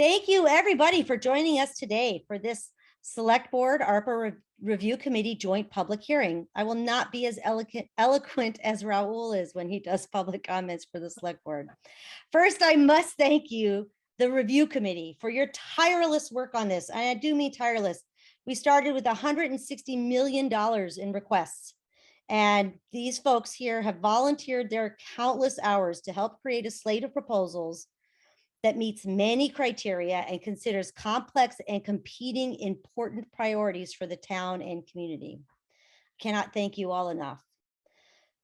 Thank you, everybody, for joining us today for this Select Board ARPA Review Committee joint public hearing. I will not be as eloquent as Raul is when he does public comments for the Select Board. First, I must thank you, the Review Committee, for your tireless work on this. And I do mean tireless. We started with $160 million in requests. And these folks here have volunteered their countless hours to help create a slate of proposals that meets many criteria and considers complex and competing important priorities for the town and community. Cannot thank you all enough.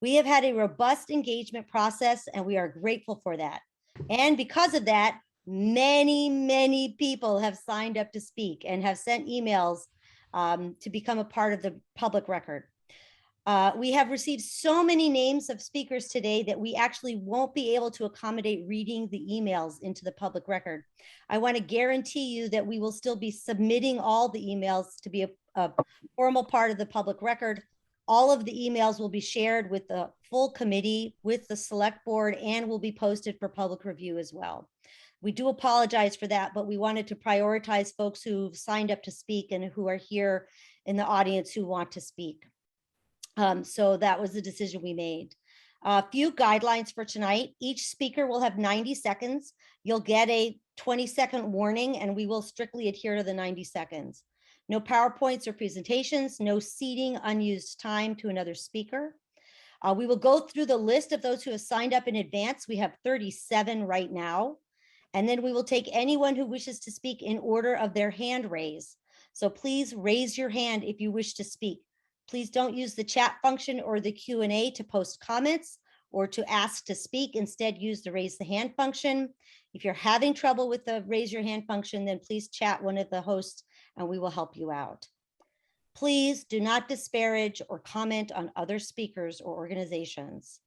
We have had a robust engagement process and we are grateful for that. And because of that, many people have signed up to speak and have sent emails to become a part of the public record. We have received so many names of speakers today that we actually won't be able to accommodate reading the emails into the public record. I want to guarantee you that we will still be submitting all the emails to be a formal part of the public record. All of the emails will be shared with the full committee, with the Select Board, and will be posted for public review as well. We do apologize for that, but we wanted to prioritize folks who've signed up to speak and who are here in the audience who want to speak. So that was the decision we made. A few guidelines for tonight. Each speaker will have 90 seconds. You'll get a 20-second warning and we will strictly adhere to the 90 seconds. No PowerPoints or presentations, no ceding unused time to another speaker. We will go through the list of those who have signed up in advance. We have 37 right now. And then we will take anyone who wishes to speak in order of their hand raise. So please raise your hand if you wish to speak. Please don't use the chat function or the Q&A to post comments or to ask to speak. Instead, use the raise the hand function. If you're having trouble with the raise your hand function, then please chat one of the hosts and we will help you out. Please do not disparage or comment on other speakers or organizations.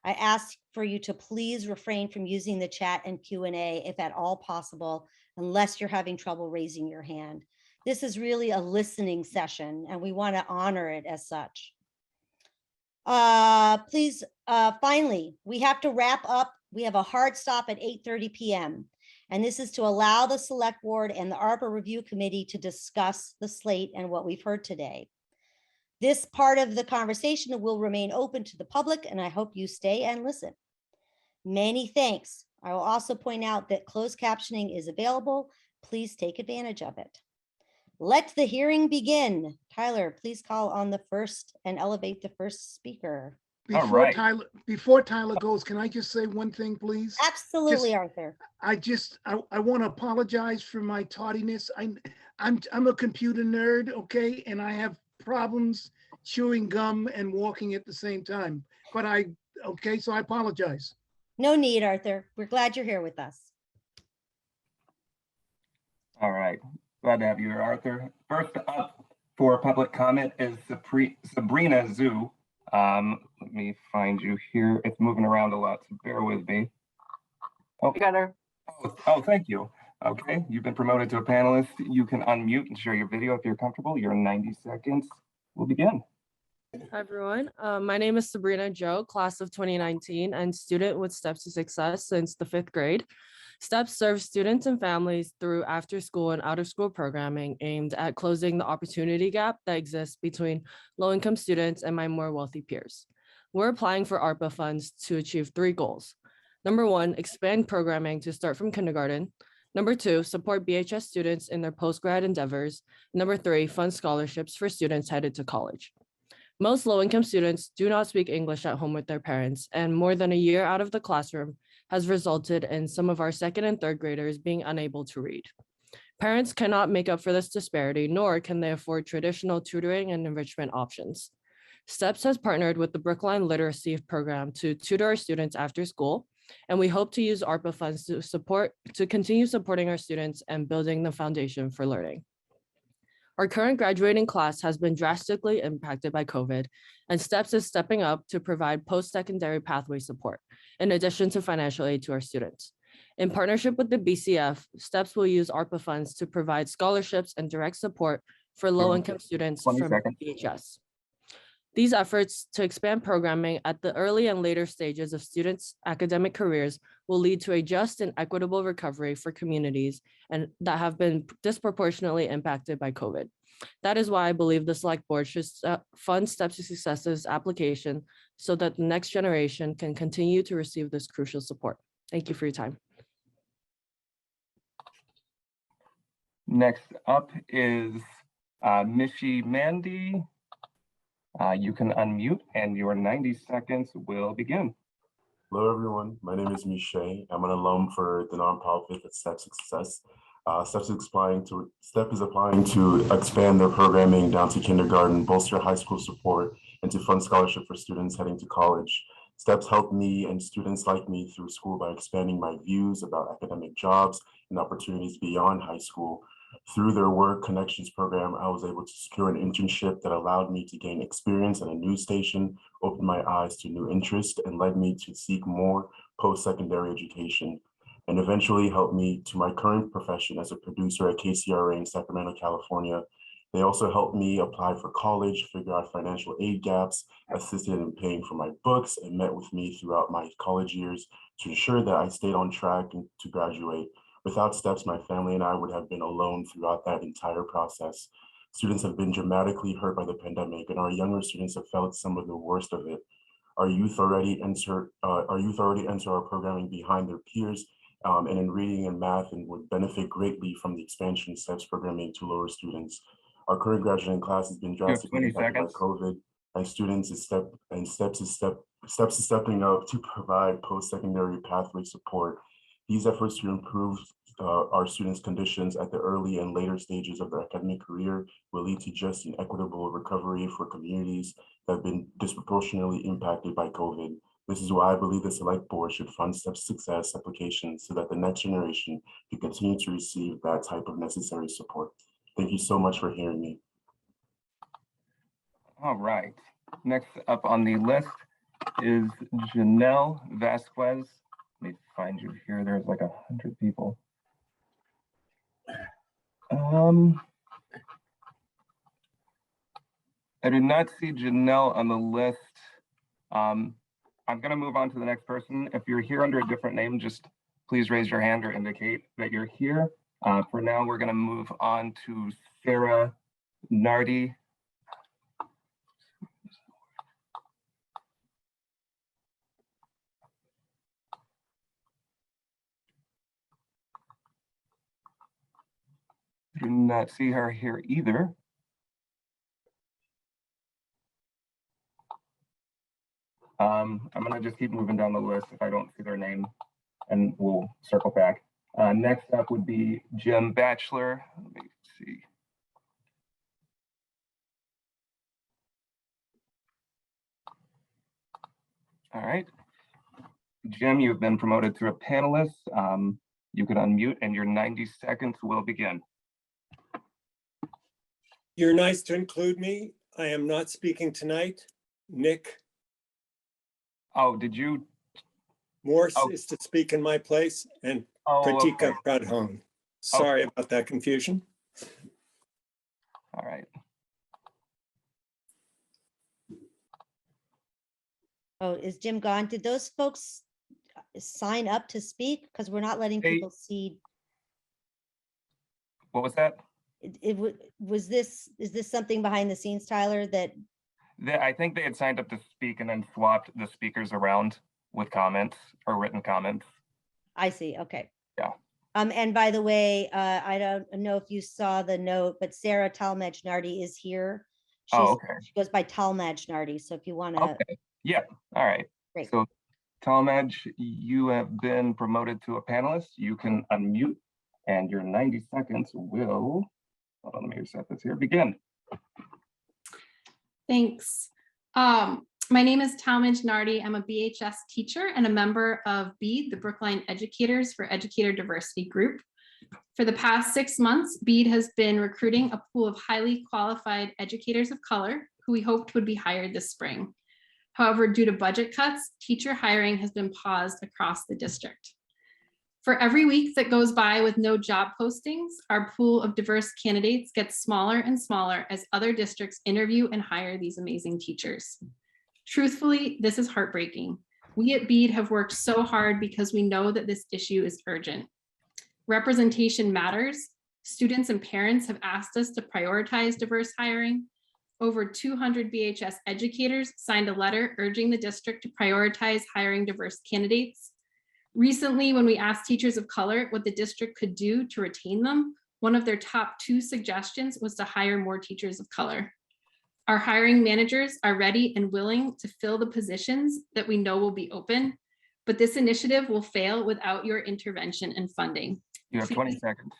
I ask for you to please refrain from using the chat and Q&A if at all possible, unless you're having trouble raising your hand. This is really a listening session and we want to honor it as such. Please, finally, we have to wrap up. We have a hard stop at 8:30 p.m. And this is to allow the Select Board and the ARPA Review Committee to discuss the slate and what we've heard today. This part of the conversation will remain open to the public and I hope you stay and listen. Many thanks. I will also point out that closed captioning is available. Please take advantage of it. Let the hearing begin. Tyler, please call on the first and elevate the first speaker. Before Tyler goes, can I just say one thing, please? Absolutely, Arthur. I want to apologize for my tardiness. I'm a computer nerd, okay, and I have problems chewing gum and walking at the same time. But so I apologize. No need, Arthur. We're glad you're here with us. All right. Glad to have you here, Arthur. First up for public comment is Sabrina Zhu. Let me find you here. It's moving around a lot, so bear with me. Oh, You got her. Oh, thank you. Okay, you've been promoted to a panelist. You can unmute and share your video if you're comfortable. Your 90 seconds will begin. Hi, everyone. My name is Sabrina Zhou, class of 2019, and student with Steps to Success since the 5th grade. STEPS serves students and families through after-school and out-of-school programming aimed at closing the opportunity gap that exists between low-income students and my more wealthy peers. We're applying for ARPA funds to achieve 3 goals. Number 1, expand programming to start from kindergarten. Number 2, support BHS students in their post-grad endeavors. Number 3, fund scholarships for students headed to college. Most low-income students do not speak English at home with their parents, and more than a year out of the classroom has resulted in some of our 2nd and 3rd graders being unable to read. Parents cannot make up for this disparity, nor can they afford traditional tutoring and enrichment options. STEPS has partnered with the Brookline Literacy Program to tutor our students after school, and we hope to use ARPA funds to continue supporting our students and building the foundation for learning. Our current graduating class has been drastically impacted by COVID, and STEPS is stepping up to provide post-secondary pathway support, in addition to financial aid to our students. In partnership with the BCF, STEPS will use ARPA funds to provide scholarships and direct support for low-income students from BHS. These efforts to expand programming at the early and later stages of students' academic careers will lead to a just and equitable recovery for communities and that have been disproportionately impacted by COVID. That is why I believe the Select Board should fund Steps to Success's application so that the next generation can continue to receive this crucial support. Thank you for your time. Next up is Mishi Mandy. You can unmute and your 90 seconds will begin. Hello, everyone. My name is Miche. I'm an alum for the nonprofit at Step Success. Step is applying to expand their programming down to kindergarten, bolster high school support, and to fund scholarship for students heading to college. Steps help me and students like me through school by expanding my views about academic jobs and opportunities beyond high school. Through their Work Connections program, I was able to secure an internship that allowed me to gain experience at a news station, opened my eyes to new interests, and led me to seek more post-secondary education, and eventually helped me to my current profession as a producer at KCRA in Sacramento, California. They also helped me apply for college, figure out financial aid gaps, assisted in paying for my books, and met with me throughout my college years to ensure that I stayed on track to graduate. Without Steps, my family and I would have been alone throughout that entire process. Students have been dramatically hurt by the pandemic, and our younger students have felt some of the worst of it. Our youth already enter our programming behind their peers, and in reading and math, and would benefit greatly from the expansion of Steps programming to lower students. Our current graduating class has been drastically impacted by COVID, and Steps is stepping up to provide post-secondary pathway support. These efforts to improve our students' conditions at the early and later stages of their academic career will lead to just and equitable recovery for communities that have been disproportionately impacted by COVID. This is why I believe the Select Board should fund Steps Success applications so that the next generation can continue to receive that type of necessary support. Thank you so much for hearing me. All right. Next up on the list is Janelle Vasquez. Let me find you here. There's like 100 people. I do not see Janelle on the list. I'm going to move on to the next person. If you're here under a different name, just please raise your hand or indicate that you're here. For now, we're going to move on to Sarah Nardin. Do not see her here either. I'm going to just keep moving down the list if I don't see their name, and we'll circle back. Next up would be Jim Batchelor. Let me see. All right. Jim, you've been promoted to a panelist. You can unmute and your 90 seconds will begin. You're nice to include me. I am not speaking tonight. Nick Oh, did you? Morse Oh. is to speak in my place, and Oh, Pratika okay. Pradhan. Sorry about that confusion. All right. Oh, is Jim gone? Did those folks sign up to speak? Because we're not letting They- people see. What was that? Was this, is this something behind the scenes, Tyler, that, I think they had signed up to speak and then swapped the speakers around with comments or written comments. I see, okay. Yeah. And by the way, I don't know if you saw the note, but Sarah Talmadge Nardi is here. Oh, okay. She goes by Talmadge Nardi, so if you want to, Okay. Yeah. All right. great. So, Talmadge, you have been promoted to a panelist. You can unmute, and your 90 seconds will. Hold on, let me reset this here. Begin. Thanks. My name is Talmadge Nardi. I'm a BHS teacher and a member of BEAD, the Brookline Educators for Educator Diversity Group. For the past 6 months, BEAD has been recruiting a pool of highly qualified educators of color who we hoped would be hired this spring. However, due to budget cuts, teacher hiring has been paused across the district. For every week that goes by with no job postings, our pool of diverse candidates gets smaller and smaller as other districts interview and hire these amazing teachers. Truthfully, this is heartbreaking. We at Bede have worked so hard because we know that this issue is urgent. Representation matters. Students and parents have asked us to prioritize diverse hiring. Over 200 BHS educators signed a letter urging the district to prioritize hiring diverse candidates. Recently, when we asked teachers of color what the district could do to retain them, one of their top 2 suggestions was to hire more teachers of color. Our hiring managers are ready and willing to fill the positions that we know will be open, but this initiative will fail without your intervention and funding. You have 20 seconds.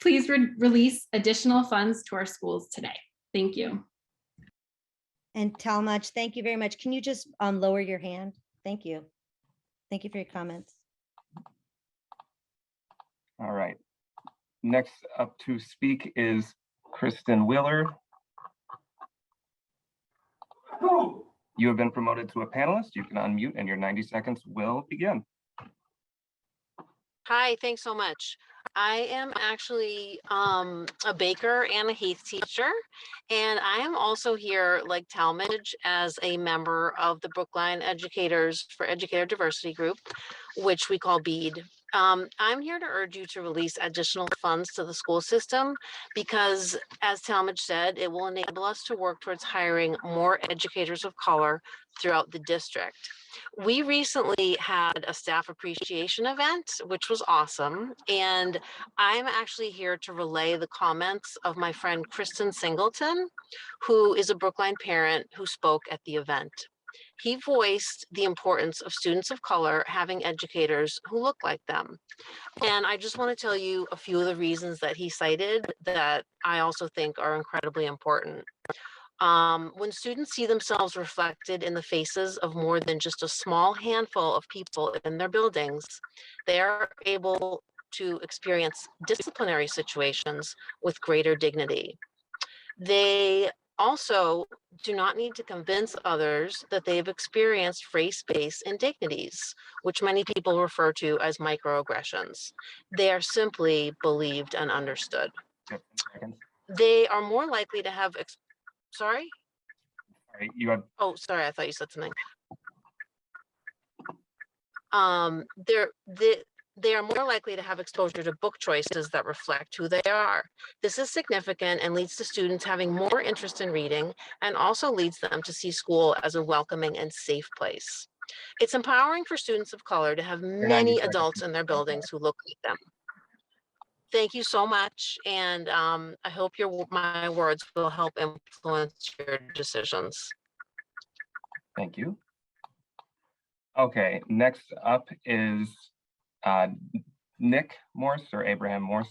Please release additional funds to our schools today. Thank you. And Talmadge, thank you very much. Can you just lower your hand? Thank you. Thank you for your comments. All right. Next up to speak is Kristin Wheeler. You have been promoted to a panelist. You can unmute and your 90 seconds will begin. Hi, thanks so much. I am actually a baker and a Heath teacher, and I am also here, like Talmadge, as a member of the Brookline Educators for Educator Diversity Group, which we call BEAD. I'm here to urge you to release additional funds to the school system because, as Talmadge said, it will enable us to work towards hiring more educators of color throughout the district. We recently had a staff appreciation event, which was awesome. And I'm actually here to relay the comments of my friend Kristen Singleton, who is a Brookline parent who spoke at the event. He voiced the importance of students of color having educators who look like them. And I just want to tell you a few of the reasons that he cited that I also think are incredibly important. When students see themselves reflected in the faces of more than just a small handful of people in their buildings, they are able to experience disciplinary situations with greater dignity. They also do not need to convince others that they've experienced race-based indignities, which many people refer to as microaggressions. They are simply believed and understood. They are more likely to have Sorry? Sorry, you have. Oh, sorry, I thought you said something. They are more likely to have exposure to book choices that reflect who they are. This is significant and leads to students having more interest in reading and also leads them to see school as a welcoming and safe place. It's empowering for students of color to have many adults in their buildings who look like them. Thank you so much, and I hope my words will help influence your decisions. Thank you. Okay, next up is Nick Morse or Abraham Morse.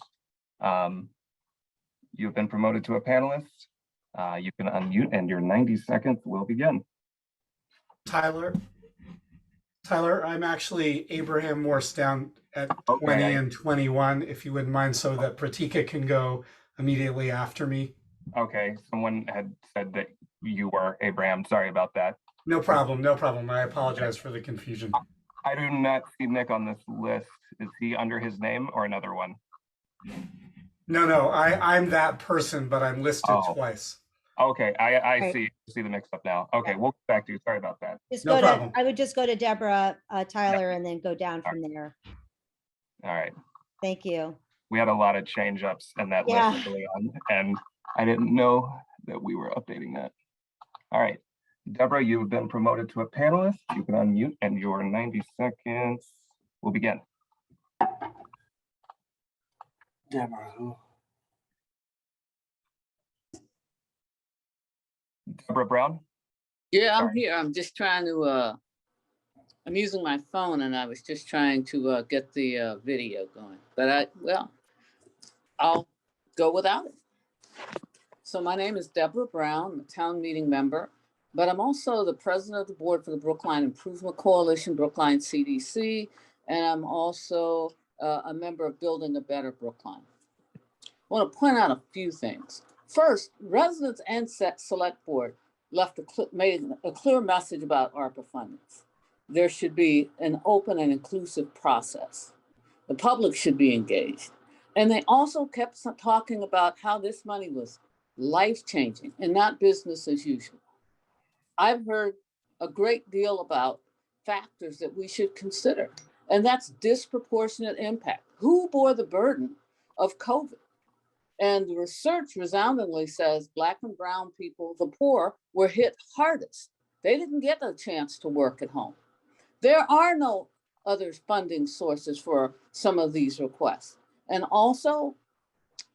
You've been promoted to a panelist. You can unmute and your 90 seconds will begin. Tyler, I'm actually Abraham Morse down at 20 and 21, if you wouldn't mind, so that Pratika can go immediately after me. Okay, someone had said that you were Abraham. Sorry about that. No problem, no problem. I apologize for the confusion. I do not see Nick on this list. Is he under his name or another one? No, I'm that person, but I'm listed twice. Okay, I Right. see the mix up now. Okay, we'll get back to you. Sorry about that. Just No go problem. to, I would just go to Deborah, Tyler, and then go down from there. All right. Thank you. We had a lot of change ups in that Yeah. list early on, and I didn't know that we were updating that. All right, Deborah, you've been promoted to a panelist. You can unmute and your 90 seconds will begin. Deborah, who? Deborah Brown? Yeah, I'm Sorry. here. I'm just trying to, I'm using my phone and I was just trying to get the video going. But I'll go without it. So my name is Deborah Brown, I'm a town meeting member, but I'm also the president of the board for the Brookline Improvement Coalition, Brookline CDC, and I'm also a member of Building a Better Brookline. I want to point out a few things. First, residents and select board made a clear message about ARPA funding. There should be an open and inclusive process. The public should be engaged. And they also kept talking about how this money was life-changing and not business as usual. I've heard a great deal about factors that we should consider, and that's disproportionate impact. Who bore the burden of COVID? And the research resoundingly says Black and brown people, the poor, were hit hardest. They didn't get a chance to work at home. There are no other funding sources for some of these requests. And also,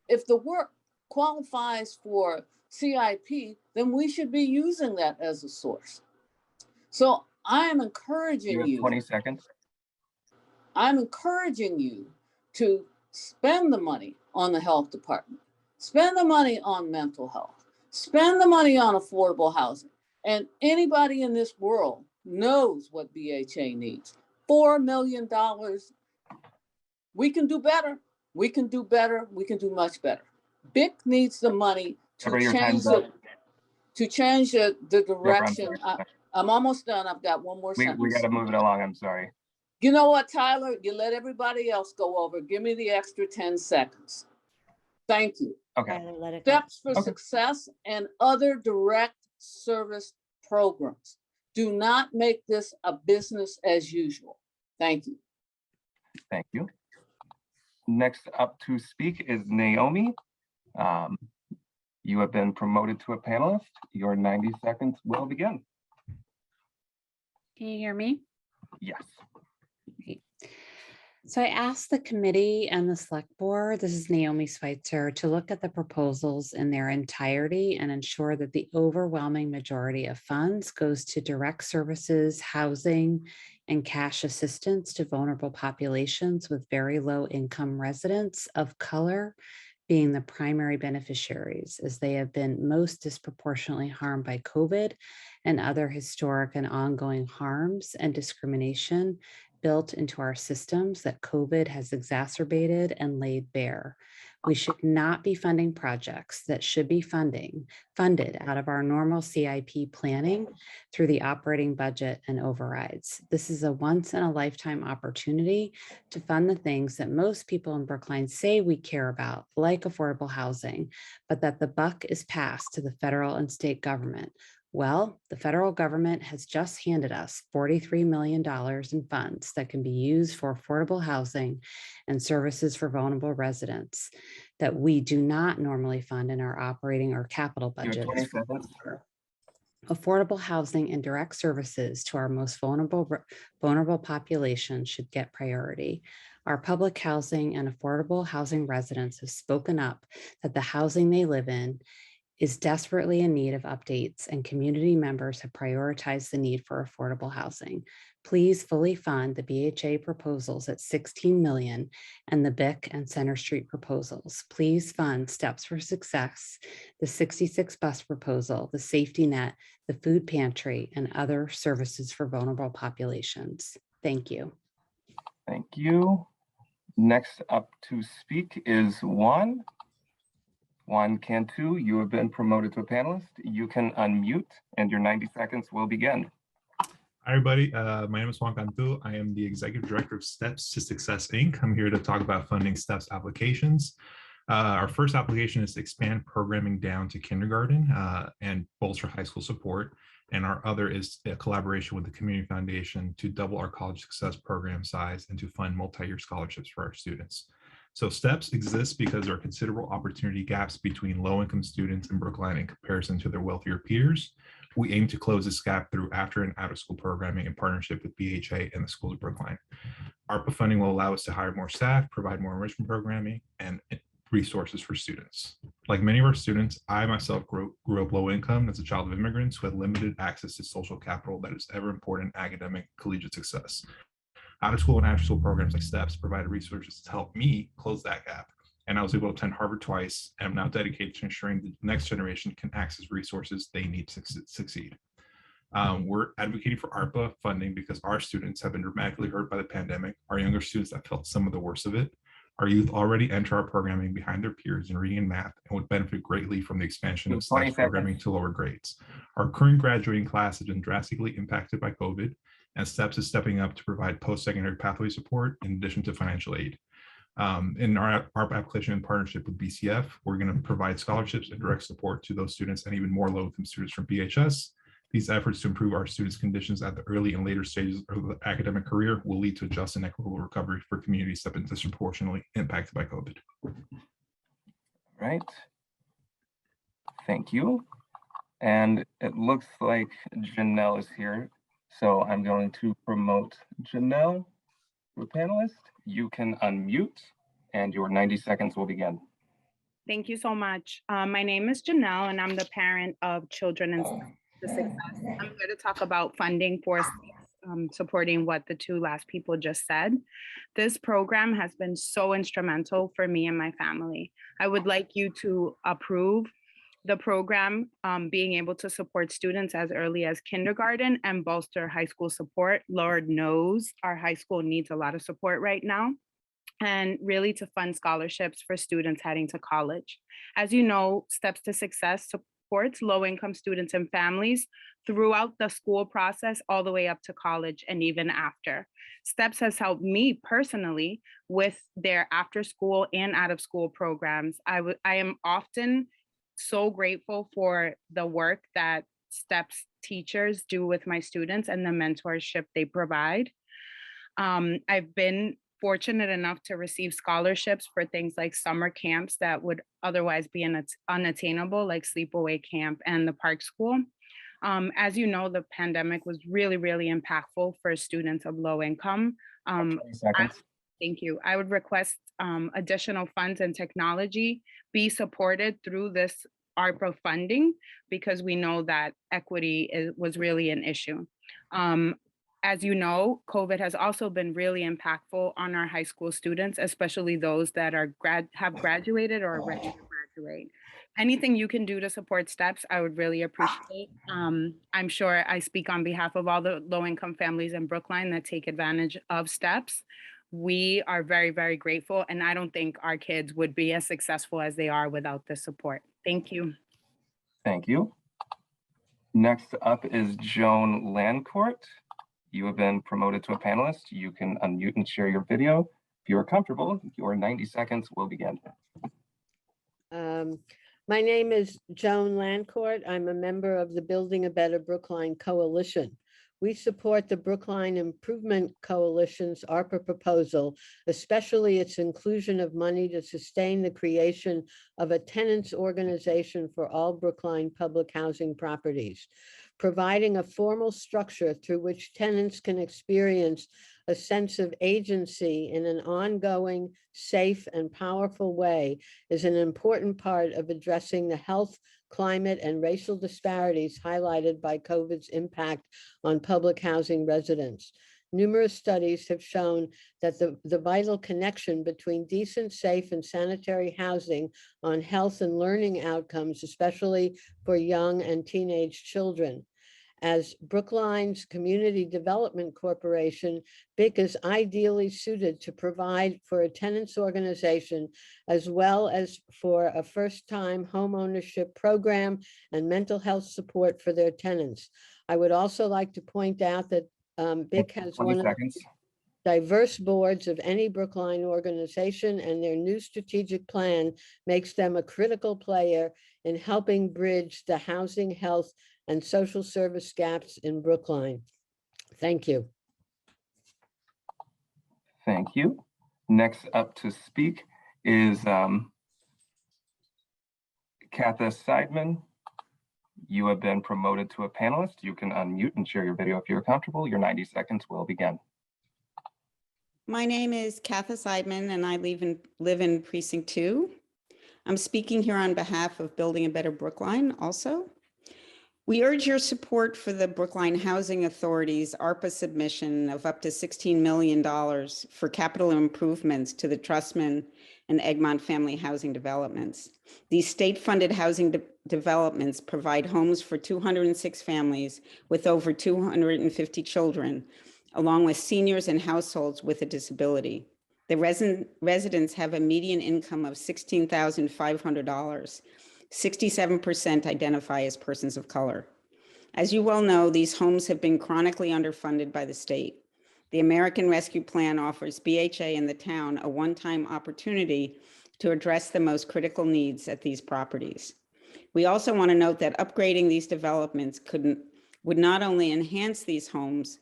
if the work qualifies for CIP, then we should be using that as a source. So I am encouraging you. 20 seconds. I'm encouraging you to spend the money on the health department, spend the money on mental health, spend the money on affordable housing. And anybody in this world knows what BHA needs. $4 million. We can do better. We can do better. We can do much better. BIC needs the money to change the direction. I'm almost done. I've got one more sentence. We got to move it along. I'm sorry. You know what, Tyler? You let everybody else go over. Give me the extra 10 seconds. Thank you. Okay. Steps for Success and other direct service programs. Do not make this a business as usual. Thank you. Thank you. Next up to speak is Naomi. You have been promoted to a panelist. Your 90 seconds will begin. Can you hear me? Yes. Great. So I asked the committee and the select board, this is Naomi Schweitzer, to look at the proposals in their entirety and ensure that the overwhelming majority of funds goes to direct services, housing, and cash assistance to vulnerable populations with very low income residents of color being the primary beneficiaries, as they have been most disproportionately harmed by COVID and other historic and ongoing harms and discrimination built into our systems that COVID has exacerbated and laid bare. We should not be funding projects that should be funded out of our normal CIP planning through the operating budget and overrides. This is a once in a lifetime opportunity to fund the things that most people in Brookline say we care about, like affordable housing, but that the buck is passed to the federal and state government. Well, the federal government has just handed us $43 million in funds that can be used for affordable housing and services for vulnerable residents that we do not normally fund in our operating or capital budgets. Affordable housing and direct services to our most vulnerable population should get priority. Our public housing and affordable housing residents have spoken up that the housing they live in is desperately in need of updates, and community members have prioritized the need for affordable housing. Please fully fund the BHA proposals at $16 million and the BIC and Center Street proposals. Please fund Steps for Success, the 66 bus proposal, the safety net, the food pantry, and other services for vulnerable populations. Thank you. Thank you. Next up to speak is Juan. Juan Cantu, you have been promoted to a panelist. You can unmute and your 90 seconds will begin. Hi, everybody. My name is Juan Cantu. I am the Executive Director of Steps to Success, Inc. I'm here to talk about funding Steps applications. Our first application is to expand programming down to kindergarten and bolster high school support. And our other is a collaboration with the Community Foundation to double our college success program size and to fund multi-year scholarships for our students. So STEPS exists because there are considerable opportunity gaps between low-income students in Brookline in comparison to their wealthier peers. We aim to close this gap through after and out-of-school programming in partnership with BHA and the schools of Brookline. ARPA funding will allow us to hire more staff, provide more enrichment programming, and resources for students. Like many of our students, I myself grew up low income as a child of immigrants who had limited access to social capital that is ever important in academic collegiate success. Out-of-school and after-school programs like STEPS provided resources to help me close that gap. And I was able to attend Harvard twice, and I'm now dedicated to ensuring the next generation can access resources they need to succeed. We're advocating for ARPA funding because our students have been dramatically hurt by the pandemic, our younger students that felt some of the worst of it. Our youth already enter our programming behind their peers in reading and math and would benefit greatly from the expansion of STEPS programming to lower grades. Our current graduating class has been drastically impacted by COVID, and STEPS is stepping up to provide post-secondary pathway support in addition to financial aid. In our ARPA application in partnership with BCF, we're going to provide scholarships and direct support to those students and even more low-income students from BHS. These efforts to improve our students' conditions at the early and later stages of the academic career will lead to a just and equitable recovery for communities that have been disproportionately impacted by COVID. Right. Thank you. And it looks like Janelle is here. So I'm going to promote Janelle to a panelist. You can unmute and your 90 seconds will begin. Thank you so much. My name is Janelle and I'm the parent of children in Success. I'm here to talk about funding for supporting what the two last people just said. This program has been so instrumental for me and my family. I would like you to approve the program being able to support students as early as kindergarten and bolster high school support. Lord knows our high school needs a lot of support right now, and really to fund scholarships for students heading to college. As you know, Steps to Success supports low-income students and families throughout the school process all the way up to college and even after. Steps has helped me personally with their after-school and out-of-school programs. I am often so grateful for the work that Steps teachers do with my students and the mentorship they provide. I've been fortunate enough to receive scholarships for things like summer camps that would otherwise be unattainable, like sleepaway camp and the park school. As you know, the pandemic was really, really impactful for students of low income. 20 seconds. Thank you. I would request additional funds and technology be supported through this ARPA funding, because we know that equity was really an issue. As you know, COVID has also been really impactful on our high school students, especially those that have graduated or are ready to graduate. Anything you can do to support Steps, I would really appreciate. I'm sure I speak on behalf of all the low-income families in Brookline that take advantage of Steps. We are very, very grateful, and I don't think our kids would be as successful as they are without the support. Thank you. Thank you. Next up is Joan Lancourt. You have been promoted to a panelist. You can unmute and share your video. If you are comfortable, your 90 seconds will begin. My name is Joan Lancourt. I'm a member of the Building a Better Brookline Coalition. We support the Brookline Improvement Coalition's ARPA proposal, especially its inclusion of money to sustain the creation of a tenants organization for all Brookline public housing properties, providing a formal structure through which tenants can experience a sense of agency in an ongoing, safe, and powerful way is an important part of addressing the health, climate, and racial disparities highlighted by COVID's impact on public housing residents. Numerous studies have shown that the vital connection between decent, safe, and sanitary housing on health and learning outcomes, especially for young and teenage children. As Brookline's Community Development Corporation, BIC is ideally suited to provide for a tenants organization, as well as for a first-time home ownership program and mental health support for their tenants. I would also like to point out that BIC has one of the diverse boards of any Brookline organization, and their new strategic plan makes them a critical player in helping bridge the housing, health, and social service gaps in Brookline. Thank you. Thank you. Next up to speak is Katha Seidman. You have been promoted to a panelist. You can unmute and share your video if you're comfortable. Your 90 seconds will begin. My name is Katha Seidman, and I live in Precinct 2. I'm speaking here on behalf of Building a Better Brookline also. We urge your support for the Brookline Housing Authority's ARPA submission of up to $16 million for capital improvements to the Trustman and Egmont family housing developments. These state-funded housing developments provide homes for 206 families with over 250 children, along with seniors and households with a disability. The residents have a median income of $16,500. 67% identify as persons of color. As you well know, these homes have been chronically underfunded by the state. The American Rescue Plan offers BHA and the town a one-time opportunity to address the most critical needs at these properties. We also want to note that upgrading these developments would not only enhance these homes,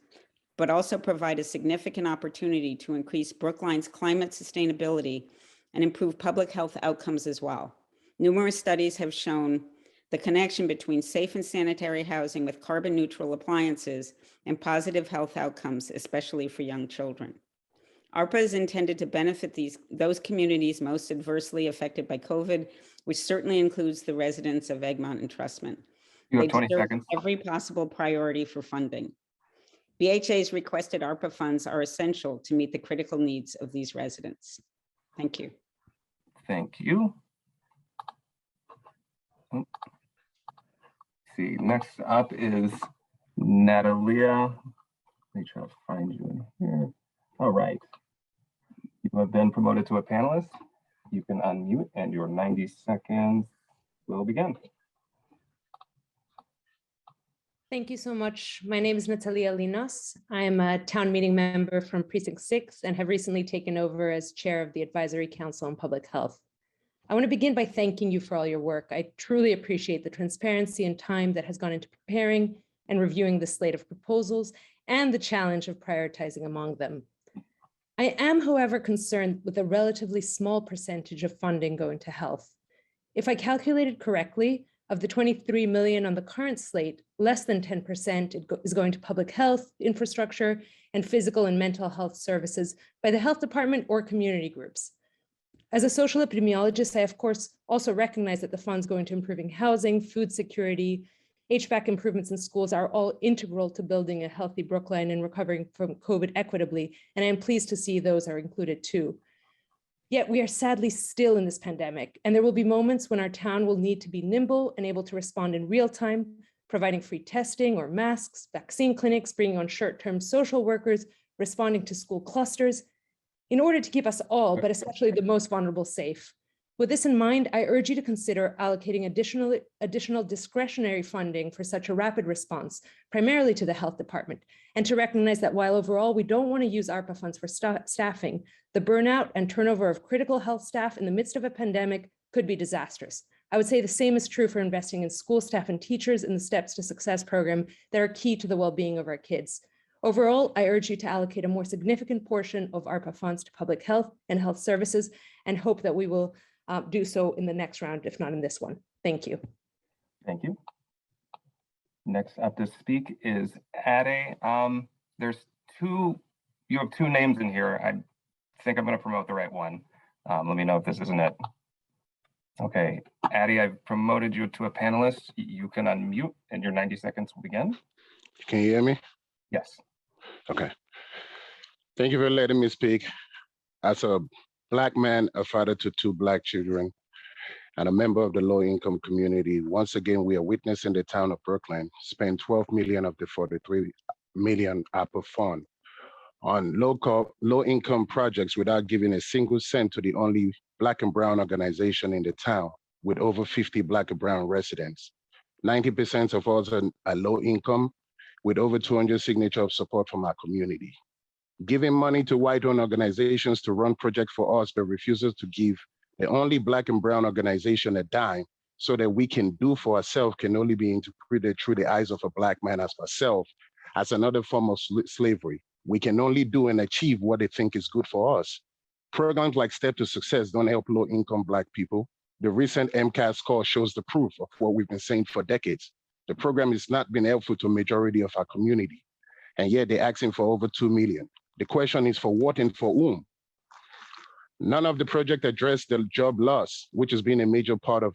but also provide a significant opportunity to increase Brookline's climate sustainability and improve public health outcomes as well. Numerous studies have shown the connection between safe and sanitary housing with carbon neutral appliances and positive health outcomes, especially for young children. ARPA is intended to benefit those communities most adversely affected by COVID, which certainly includes the residents of Egmont and Trustman. You They have 20 deserve seconds. every possible priority for funding. BHA's requested ARPA funds are essential to meet the critical needs of these residents. Thank you. Thank you. Let's see, next up is Natalia. Let me try to find you in here. All right. You have been promoted to a panelist. You can unmute and your 90 seconds will begin. Thank you so much. My name is Natalia Linos. I am a town meeting member from Precinct 6 and have recently taken over as chair of the Advisory Council on Public Health. I want to begin by thanking you for all your work. I truly appreciate the transparency and time that has gone into preparing and reviewing the slate of proposals and the challenge of prioritizing among them. I am, however, concerned with a relatively small percentage of funding going to health. If I calculated correctly, of the 23 million on the current slate, less than 10% is going to public health infrastructure and physical and mental health services by the health department or community groups. As a social epidemiologist, I of course also recognize that the funds going to improving housing, food security, HVAC improvements in schools are all integral to building a healthy Brookline and recovering from COVID equitably, and I am pleased to see those are included too. Yet we are sadly still in this pandemic, and there will be moments when our town will need to be nimble and able to respond in real time, providing free testing or masks, vaccine clinics, bringing on short-term social workers, responding to school clusters, in order to keep us all, but especially the most vulnerable, safe. With this in mind, I urge you to consider allocating additional discretionary funding for such a rapid response, primarily to the health department, and to recognize that while overall we don't want to use ARPA funds for staffing, the burnout and turnover of critical health staff in the midst of a pandemic could be disastrous. I would say the same is true for investing in school staff and teachers in the Steps to Success program that are key to the well-being of our kids. Overall, I urge you to allocate a more significant portion of ARPA funds to public health and health services, and hope that we will do so in the next round, if not in this one. Thank you. Thank you. Next up to speak is Ade. You have two names in here. I think I'm going to promote the right one. Let me know if this isn't it. Okay, Ade, I've promoted you to a panelist. You can unmute and your 90 seconds will begin. Can you hear me? Yes. Okay. Thank you for letting me speak. As a Black man, a father to 2 Black children, and a member of the low-income community, once again, we are witnessing the town of Brookline spend 12 million of the 43 million ARPA fund on low-income projects without giving a single cent to the only Black and brown organization in the town with over 50 Black and brown residents. 90% of us are low income with over 200 signatures of support from our community. Giving money to white-owned organizations to run projects for us, but refuses to give the only Black and brown organization a dime so that we can do for ourselves can only be interpreted through the eyes of a Black man as ourselves as another form of slavery. We can only do and achieve what they think is good for us. Programs like Step to Success don't help low-income Black people. The recent MCAS score shows the proof of what we've been saying for decades. The program has not been helpful to a majority of our community, and yet they're asking for over 2 million. The question is for what and for whom? None of the project addressed the job loss, which has been a major part of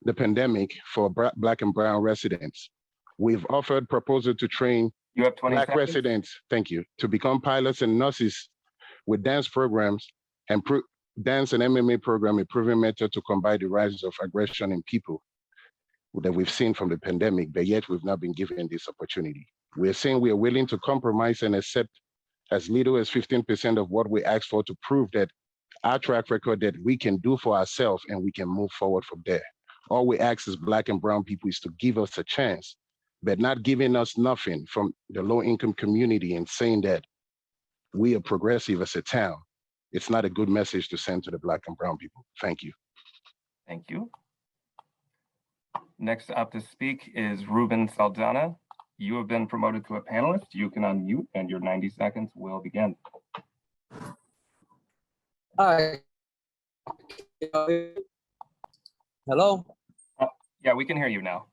the pandemic for Black and brown residents. We've offered proposal to train Black residents, thank you, to become pilots and nurses with dance programs and dance and MMA program, a proven method to combat the rise of aggression in people that we've seen from the pandemic, but yet we've not been given this opportunity. We're saying we are willing to compromise and accept as little as 15% of what we asked for to prove that our track record that we can do for ourselves and we can move forward from there. All we ask as Black and brown people is to give us a chance, but not giving us nothing from the low-income community and saying that we are progressive as a town. It's not a good message to send to the Black and brown people. Thank you. Thank you. Next up to speak is Rubin Saldana. You have been promoted to a panelist. You can unmute and your 90 seconds will begin. Hi. Hello? Yeah, we can hear you now.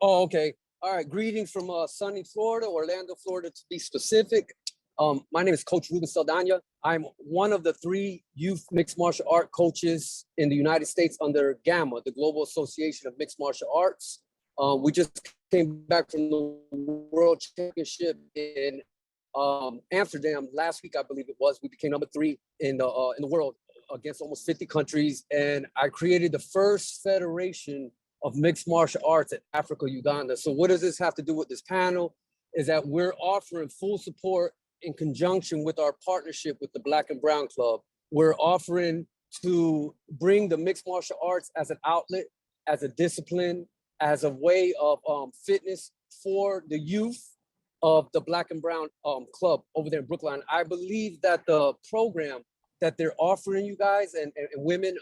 Oh, okay. All right. Greetings from sunny Florida, Orlando, Florida, to be specific. My name is Coach Rubin Saldana. I'm one of the 3 youth mixed martial art coaches in the United States under GAMA, the Global Association of Mixed Martial Arts. We just came back from the World Championship in Amsterdam last week, I believe it was. We became number 3 in the world against almost 50 countries. And I created the first federation of mixed martial arts in Africa, Uganda. So what does this have to do with this panel? Is that we're offering full support in conjunction with our partnership with the Black and Brown Club. We're offering to bring the mixed martial arts as an outlet, as a discipline, as a way of fitness for the youth of the Black and Brown Club over there in Brookline. I believe that the program that they're offering you guys and women,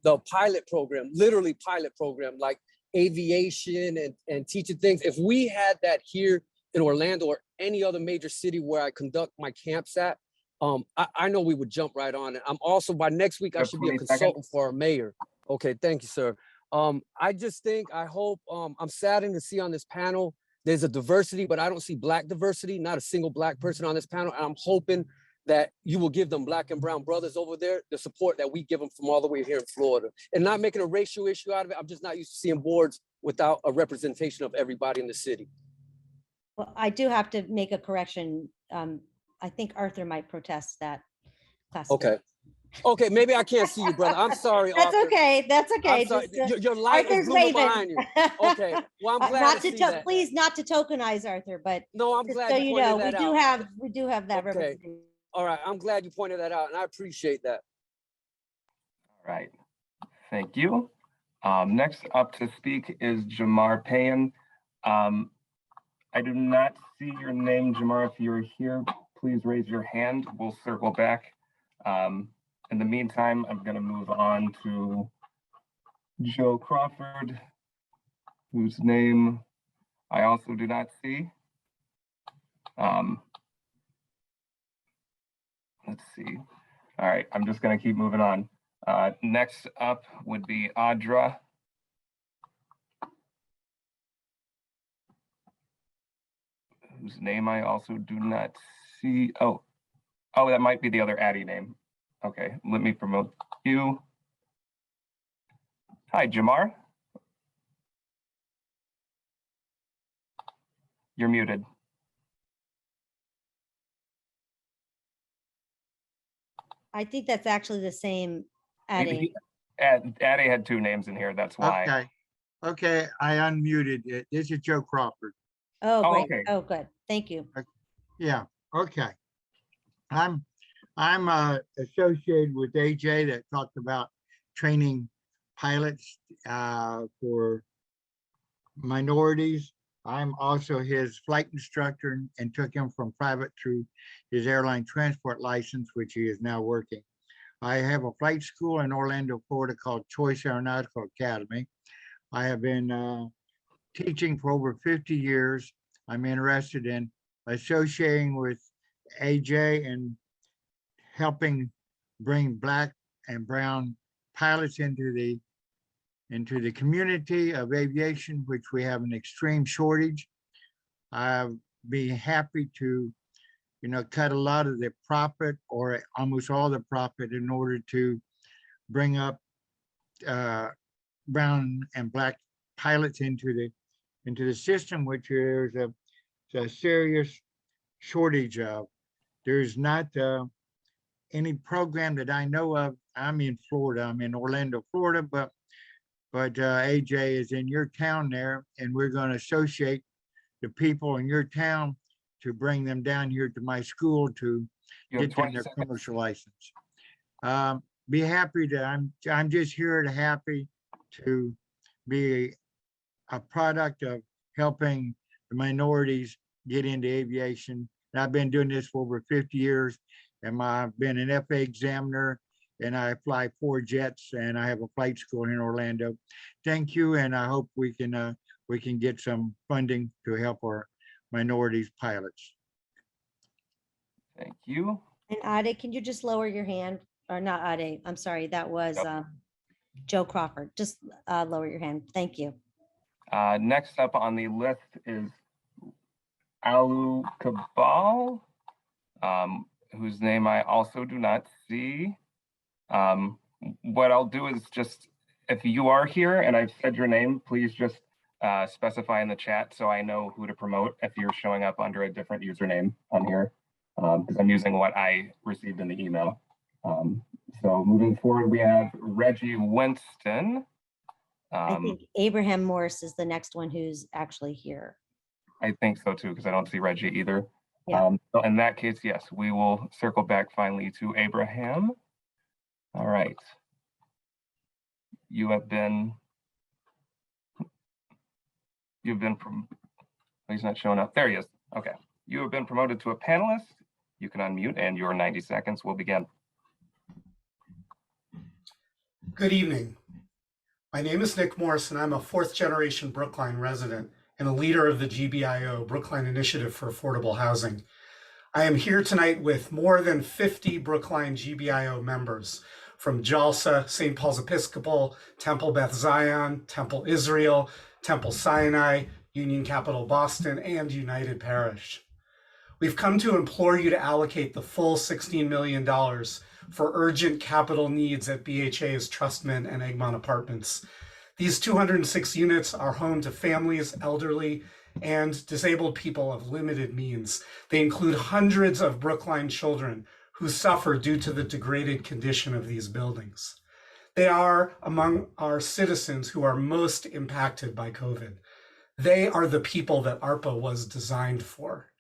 the pilot program, literally pilot program, like aviation and teaching things. If we had that here in Orlando or any other major city where I conduct my camps at, I know we would jump right on it. I'm also, by next week, I should be a consultant for our mayor. Okay, thank you, sir. I just think, I hope, I'm saddened to see on this panel, there's a diversity, but I don't see Black diversity, not a single Black person on this panel. And I'm hoping that you will give them Black and brown brothers over there the support that we give them from all the way here in Florida. And not making a racial issue out of it. I'm just not used to seeing boards without a representation of everybody in the city. Well, I do have to make a correction. I think Arthur might protest that class. Okay. Okay, maybe I can't see you, brother. I'm sorry. That's Arthur. okay. That's okay. I'm sorry. Just, Your light Arthur's is blooming waving. behind you. Okay. Well, I'm glad Not to to see that. Please not to tokenize Arthur, but no, I'm just glad so you you know, pointed that we out. do have that Okay. representation. All right. I'm glad you pointed that out, and I appreciate that. All right. Thank you. Next up to speak is Jamar Payne. I do not see your name, Jamar. If you're here, please raise your hand. We'll circle back. In the meantime, I'm going to move on to Joe Crawford, whose name I also do not see. Let's see. All right, I'm just going to keep moving on. Next up would be Audra. Whose name I also do not see. Oh, that might be the other Addie name. Okay, let me promote you. Hi, Jamar. You're muted. I think that's actually the same Addie. Addie had 2 names in here, that's why. Okay. Okay, I unmuted it. This is Joe Crawford. Oh, great. Okay. Oh, good. Thank you. Yeah, okay. I'm associated with Deij that talked about training pilots for minorities. I'm also his flight instructor and took him from private through his airline transport license, which he is now working. I have a flight school in Orlando, Florida called Choice Aeronautical Academy. I have been teaching for over 50 years. I'm interested in associating with AJ and helping bring Black and brown pilots into the community of aviation, which we have an extreme shortage. I'd be happy to, cut a lot of the profit or almost all the profit in order to bring up brown and Black pilots into the system, which there's a serious shortage of. There's not any program that I know of. I'm in Florida. I'm in Orlando, Florida, but AJ is in your town there, and we're going to associate the people in your town to bring them down here to my school to get them their commercial license. Be happy to. I'm just here to happy to be a product of helping the minorities get into aviation. And I've been doing this for over 50 years. And I've been an FA examiner, and I fly 4 jets, and I have a flight school in Orlando. Thank you, and I hope we can get some funding to help our minorities pilots. Thank you. And Ade, can you just lower your hand? Or not Ade, I'm sorry, that was Joe Crawford. Just lower your hand. Thank you. Next up on the list is Alu Kabal, whose name I also do not see. What I'll do is just, if you are here and I've said your name, please just specify in the chat so I know who to promote if you're showing up under a different username on here, because I'm using what I received in the email. So moving forward, we have Reggie Winston. I think Abraham Morris is the next one who's actually here. I think so too, because I don't see Reggie either. Yeah. So in that case, yes, we will circle back finally to Abraham. All right. He's not showing up. There he is. Okay. You have been promoted to a panelist. You can unmute and your 90 seconds will begin. Good evening. My name is Nick Morris, and I'm a 4th generation Brookline resident and a leader of the GBIO, Brookline Initiative for Affordable Housing. I am here tonight with more than 50 Brookline GBIO members from Jalsa, St. Paul's Episcopal, Temple Beth Zion, Temple Israel, Temple Sinai, Union Capital Boston, and United Parish. We've come to implore you to allocate the full $16 million for urgent capital needs at BHA's Trustman and Egmont Apartments. These 206 units are home to families, elderly, and disabled people of limited means. They include hundreds of Brookline children who suffer due to the degraded condition of these buildings. They are among our citizens who are most impacted by COVID. They are the people that ARPA was designed for.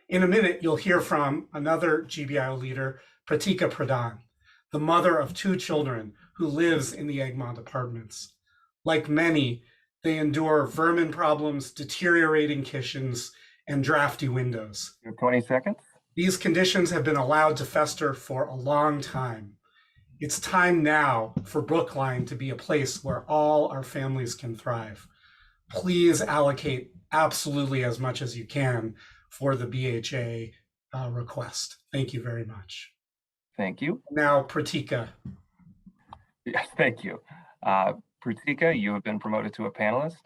In a minute, you'll hear from another GBIO leader, Pratika Pradhan, the mother of 2 children who lives in the Egmont Apartments. Like many, they endure vermin problems, deteriorating kitchens, and drafty windows. 20 seconds. These conditions have been allowed to fester for a long time. It's time now for Brookline to be a place where all our families can thrive. Please allocate absolutely as much as you can for the BHA request. Thank you very much. Thank you. Now, Pratika. Yes, thank you. Pratika, you have been promoted to a panelist.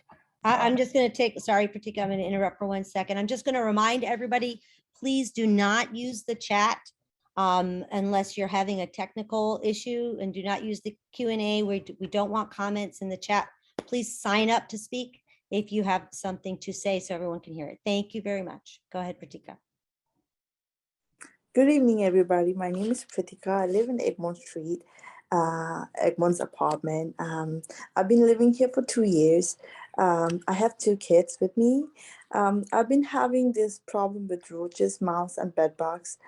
I'm just going to take, sorry, Pratika, I'm going to interrupt for 1 second. I'm just going to remind everybody, please do not use the chat unless you're having a technical issue, and do not use the Q&A. We don't want comments in the chat. Please sign up to speak if you have something to say so everyone can hear it. Thank you very much. Go ahead, Pratika. Good evening, everybody. My name is Pratika. I live in Egmont Street, Egmont's apartment. I've been living here for 2 years. I have 2 kids with me. I've been having this problem with roaches, mouse, and bed bugs.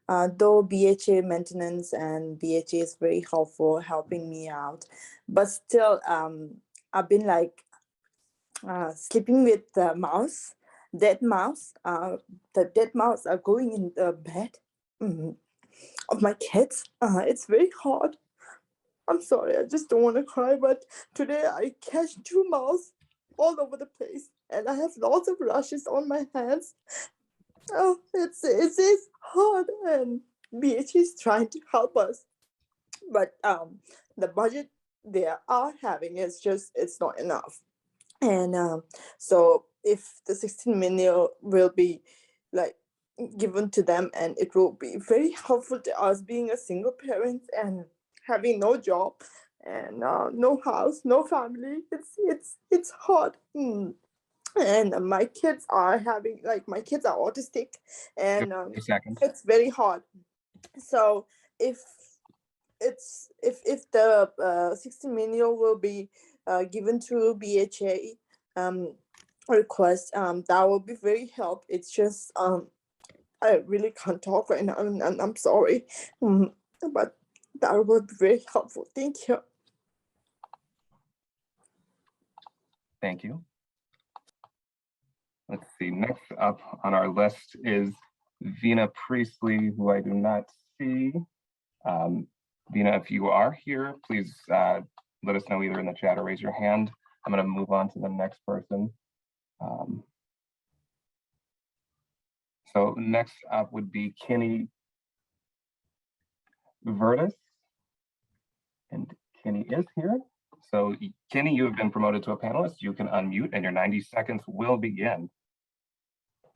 Though BHA maintenance and BHA is very helpful, helping me out, but still, I've been like sleeping with the mouse, dead mouse. The dead mouse are going in the bed of my kids. It's very hard. I'm sorry, I just don't want to cry, but today I catch 2 mouse all over the place, and I have lots of rashes on my hands. Oh, it's hard, and BH is trying to help us, but the budget they are having is just, it's not enough. And so if the 16 million will be like given to them, and it will be very helpful to us being a single parent and having no job and no house, no family. It's hard. And my kids are having, like, my kids are autistic, and it's very hard. So if the 16 million will be given to BHA request, that will be very helpful. It's just I really can't talk right now, and I'm sorry, but that would be very helpful. Thank you. Thank you. Let's see, next up on our list is Vina Priestley, who I do not see. Vina, if you are here, please let us know either in the chat or raise your hand. I'm going to move on to the next person. So next up would be Kenny Vertis. And Kenny is here. So Kenny, you have been promoted to a panelist. You can unmute and your 90 seconds will begin.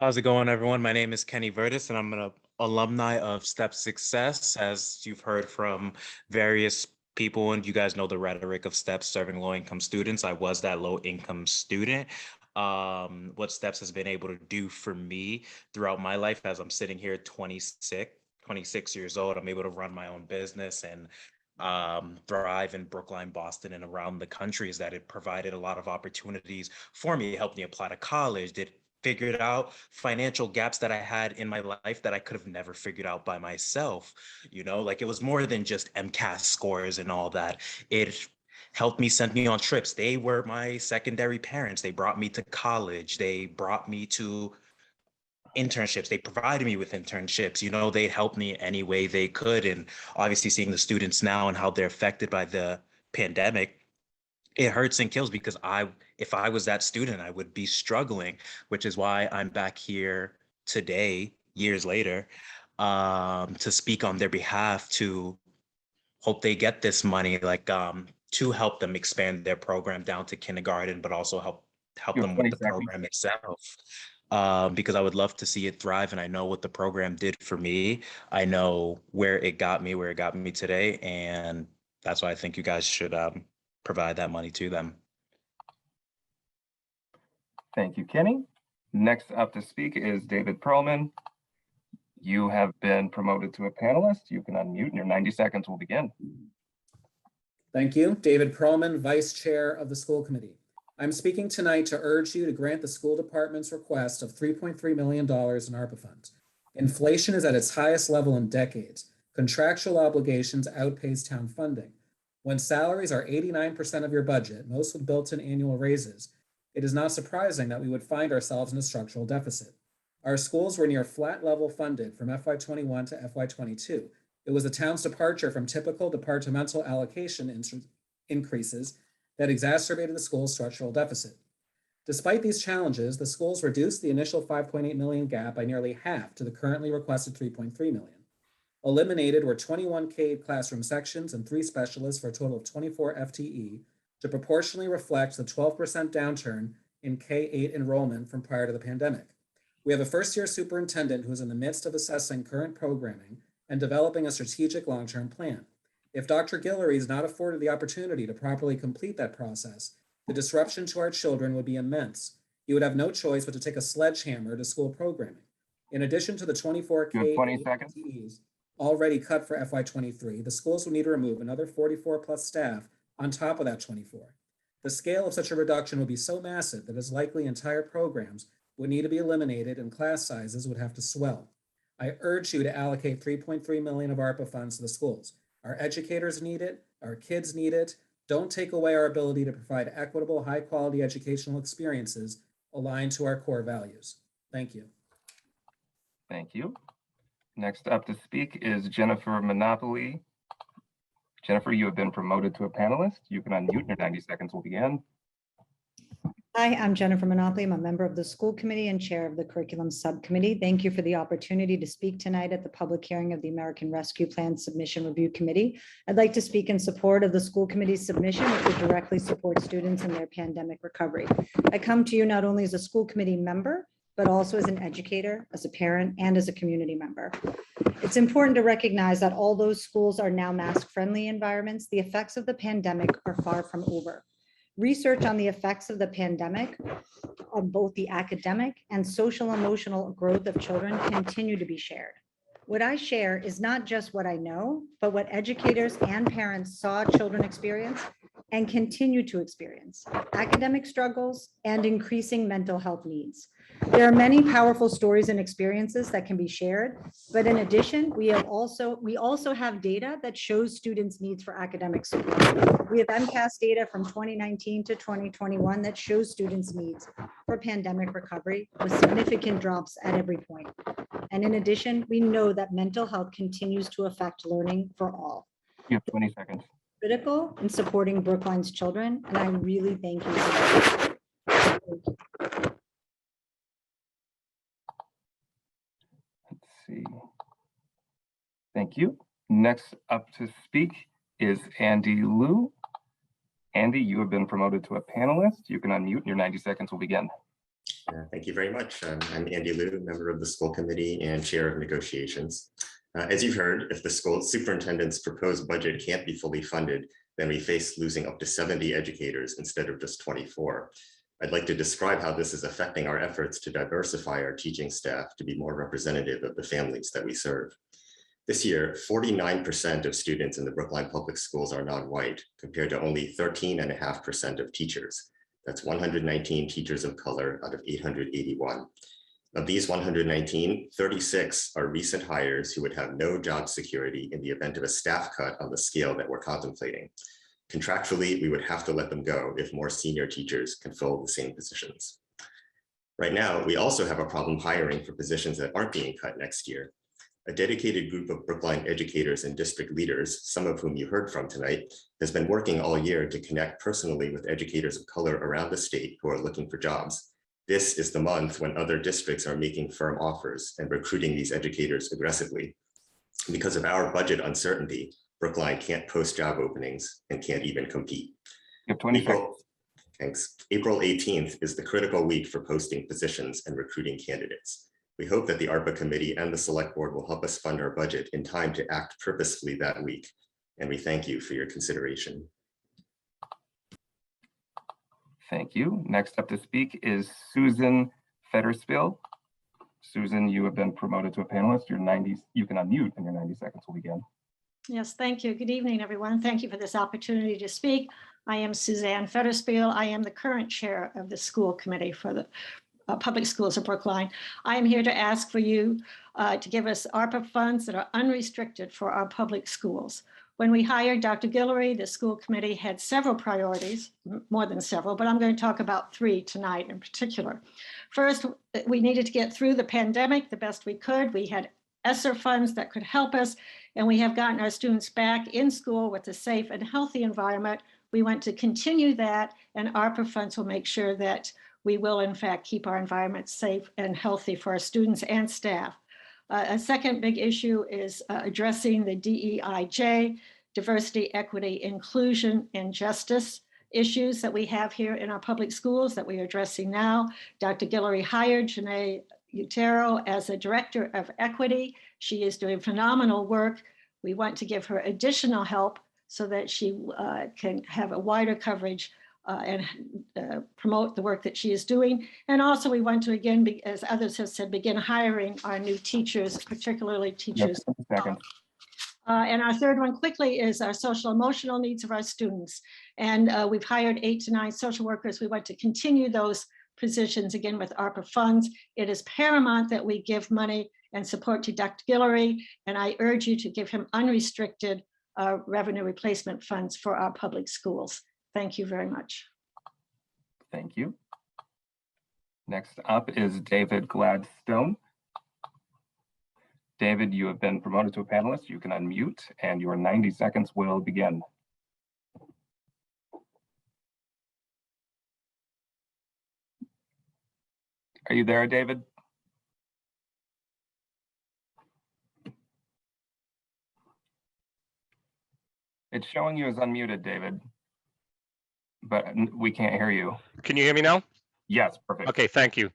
How's it going, everyone? My name is Kenny Vertis, and I'm an alumni of Step Success. As you've heard from various people, and you guys know the rhetoric of Steps serving low-income students, I was that low-income student. What Steps has been able to do for me throughout my life, as I'm sitting here 26 years old, I'm able to run my own business and thrive in Brookline, Boston, and around the country, is that it provided a lot of opportunities for me. It helped me apply to college. It figured out financial gaps that I had in my life that I could have never figured out by myself. You know, like it was more than just MCAS scores and all that. It helped me, send me on trips. They were my secondary parents. They brought me to college. They brought me to internships. They provided me with internships. You know, they helped me any way they could. And obviously seeing the students now and how they're affected by the pandemic, it hurts and kills, because if I was that student, I would be struggling, which is why I'm back here today, years later, to speak on their behalf, to hope they get this money, like to help them expand their program down to kindergarten, but also help them with the program itself. Because I would love to see it thrive, and I know what the program did for me. I know where it got me today, and that's why I think you guys should provide that money to them. Thank you, Kenny. Next up to speak is David Perlman. You have been promoted to a panelist. You can unmute and your 90 seconds will begin. Thank you. David Perlman, Vice Chair of the School Committee. I'm speaking tonight to urge you to grant the school department's request of $3.3 million in ARPA funds. Inflation is at its highest level in decades. Contractual obligations outpace town funding. When salaries are 89% of your budget, most with built-in annual raises, it is not surprising that we would find ourselves in a structural deficit. Our schools were near flat level funded from FY21 to FY22. It was the town's departure from typical departmental allocation increases that exacerbated the school's structural deficit. Despite these challenges, the schools reduced the initial $5.8 million gap by nearly half to the currently requested $3.3 million. Eliminated were 21 K classroom sections and 3 specialists for a total of 24 FTE to proportionally reflect the 12% downturn in K-8 enrollment from prior to the pandemic. We have a first-year superintendent who is in the midst of assessing current programming and developing a strategic long-term plan. If Dr. Guillory is not afforded the opportunity to properly complete that process, the disruption to our children would be immense. He would have no choice but to take a sledgehammer to school programming. In addition to the 24 K-8 FTEs already cut for FY23, the schools would need to remove another 44 plus staff on top of that 24. The scale of such a reduction would be so massive that it's likely entire programs would need to be eliminated and class sizes would have to swell. I urge you to allocate $3.3 million of ARPA funds to the schools. Our educators need it, our kids need it. Don't take away our ability to provide equitable, high-quality educational experiences aligned to our core values. Thank you. Thank you. Next up to speak is Jennifer Monopoly. Jennifer, you have been promoted to a panelist. You can unmute, your 90 seconds will begin. Hi, I'm Jennifer Monopoly. I'm a member of the school committee and chair of the curriculum subcommittee. Thank you for the opportunity to speak tonight at the public hearing of the American Rescue Plan Submission Review Committee. I'd like to speak in support of the school committee's submission, which would directly support students in their pandemic recovery. I come to you not only as a school committee member, but also as an educator, as a parent, and as a community member. It's important to recognize that although schools are now mask-friendly environments, the effects of the pandemic are far from over. Research on the effects of the pandemic on both the academic and social emotional growth of children continue to be shared. What I share is not just what I know, but what educators and parents saw children experience and continue to experience: academic struggles and increasing mental health needs. There are many powerful stories and experiences that can be shared, but in addition, we also have data that shows students' needs for academic support. We have MCAS data from 2019 to 2021 that shows students' needs for pandemic recovery with significant drops at every point. And in addition, we know that mental health continues to affect learning for all. You have 20 seconds. Critical in supporting Brookline's children, and I really thank you for that. Let's see. Thank you. Next up to speak is Andy Liu. Andy, you have been promoted to a panelist. You can unmute and your 90 seconds will begin. Thank you very much. I'm Andy Liu, member of the school committee and chair of negotiations. As you've heard, if the school superintendent's proposed budget can't be fully funded, then we face losing up to 70 educators instead of just 24. I'd like to describe how this is affecting our efforts to diversify our teaching staff to be more representative of the families that we serve. This year, 49% of students in the Brookline Public Schools are non-white, compared to only 13.5% of teachers. That's 119 teachers of color out of 881. Of these 119, 36 are recent hires who would have no job security in the event of a staff cut on the scale that we're contemplating. Contractually, we would have to let them go if more senior teachers can fill the same positions. Right now, we also have a problem hiring for positions that aren't being cut next year. A dedicated group of Brookline educators and district leaders, some of whom you heard from tonight, has been working all year to connect personally with educators of color around the state who are looking for jobs. This is the month when other districts are making firm offers and recruiting these educators aggressively. Because of our budget uncertainty, Brookline can't post job openings and can't even compete. You have 20 seconds. Thanks. April 18th is the critical week for posting positions and recruiting candidates. We hope that the ARPA committee and the select board will help us fund our budget in time to act purposefully that week. And we thank you for your consideration. Thank you. Next up to speak is Suzanne Fetterspiel. Susan, you have been promoted to a panelist. You can unmute and your 90 seconds will begin. Yes, thank you. Good evening, everyone. Thank you for this opportunity to speak. I am Suzanne Fetterspiel. I am the current chair of the school committee for the public schools of Brookline. I am here to ask for you to give us ARPA funds that are unrestricted for our public schools. When we hired Dr. Guillory, the school committee had several priorities, more than several, but I'm going to talk about 3 tonight in particular. First, we needed to get through the pandemic the best we could. We had ESSER funds that could help us, and we have gotten our students back in school with a safe and healthy environment. We want to continue that, and ARPA funds will make sure that we will, in fact, keep our environment safe and healthy for our students and staff. A second big issue is addressing the DEIJ, diversity, equity, inclusion, and justice issues that we have here in our public schools that we are addressing now. Dr. Guillory hired Janelle Vasquez as a director of equity. She is doing phenomenal work. We want to give her additional help so that she can have a wider coverage and promote the work that she is doing. And also we want to, again, as others have said, begin hiring our new teachers, particularly teachers. And our third one quickly is our social emotional needs of our students. And we've hired 8 to 9 social workers. We want to continue those positions again with ARPA funds. It is paramount that we give money and support to Dr. Guillory, and I urge you to give him unrestricted revenue replacement funds for our public schools. Thank you very much. Thank you. Next up is David Gladstone. David, you have been promoted to a panelist. You can unmute and your 90 seconds will begin. Are you there, David? It's showing you as unmuted, David, but we can't hear you. Can you hear me now? Yes, perfect. Okay, thank you.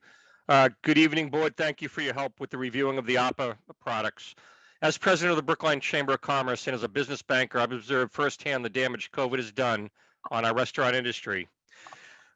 Good evening, board. Thank you for your help with the reviewing of the ARPA products. As president of the Brookline Chamber of Commerce and as a business banker, I've observed firsthand the damage COVID has done on our restaurant industry.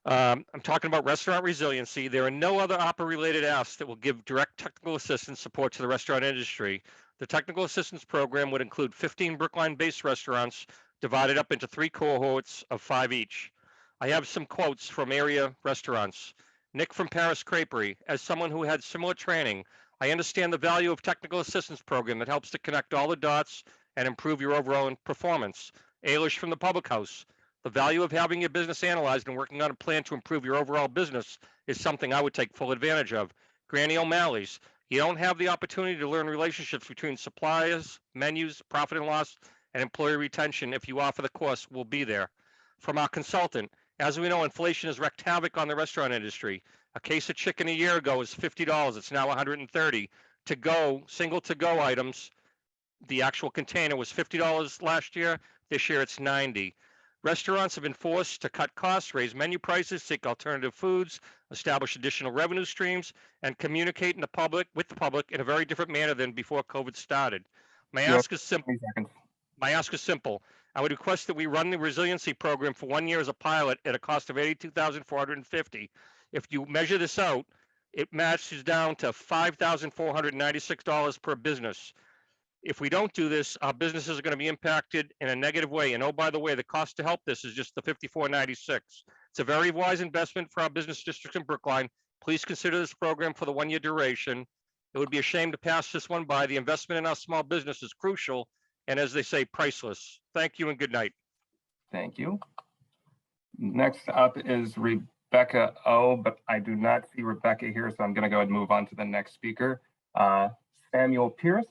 I'm talking about restaurant resiliency. There are no other ARPA-related asks that will give direct technical assistance support to the restaurant industry. The technical assistance program would include 15 Brookline-based restaurants divided up into 3 cohorts of 5 each. I have some quotes from area restaurants. Nick from Paris Creperie, as someone who had similar training, I understand the value of technical assistance program that helps to connect all the dots and improve your overall performance. Ailish from the Public House, the value of having your business analyzed and working on a plan to improve your overall business is something I would take full advantage of. Granny O'Malley's, You don't have the opportunity to learn relationships between suppliers, menus, profit and loss, and employee retention if you offer the course. We'll be there. From our consultant, as we know, inflation has wreaked havoc on the restaurant industry. A case of chicken a year ago was $50. It's now $130. To go, single to go items, the actual container was $50 last year. This year it's $90. Restaurants have been forced to cut costs, raise menu prices, seek alternative foods, establish additional revenue streams, and communicate with the public in a very different manner than before COVID started. My ask is simple. I would request that we run the resiliency program for 1 year as a pilot at a cost of $82,450. If you measure this out, it matches down to $5,496 per business. If we don't do this, our businesses are going to be impacted in a negative way. And oh, by the way, the cost to help this is just the $54.96. It's a very wise investment for our business districts in Brookline. Please consider this program for the 1 year duration. It would be a shame to pass this one by. The investment in our small business is crucial, and as they say, priceless. Thank you and good night. Thank you. Next up is Rebecca O, but I do not see Rebecca here, so I'm going to go ahead and move on to the next speaker. Samuel Pierce.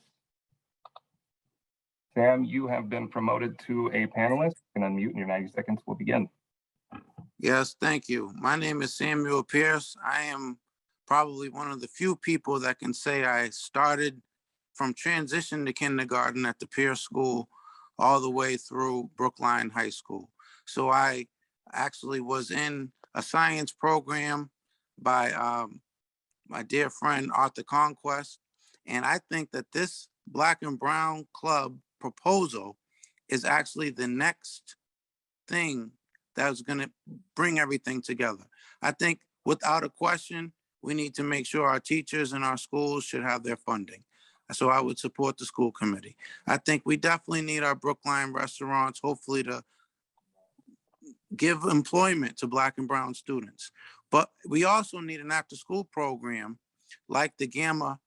Sam, you have been promoted to a panelist. You can unmute in your 90 seconds. We'll begin. Yes, thank you. My name is Samuel Pierce. I am probably one of the few people that can say I started from transition to kindergarten at the Pierce School all the way through Brookline High School. So I actually was in a science program by my dear friend Arthur Conquest. And I think that this Black and Brown Club proposal is actually the next thing that's going to bring everything together. I think without a question, we need to make sure our teachers and our schools should have their funding. So I would support the school committee. I think we definitely need our Brookline restaurants, hopefully to give employment to Black and Brown students. But we also need an after-school program like the Gamma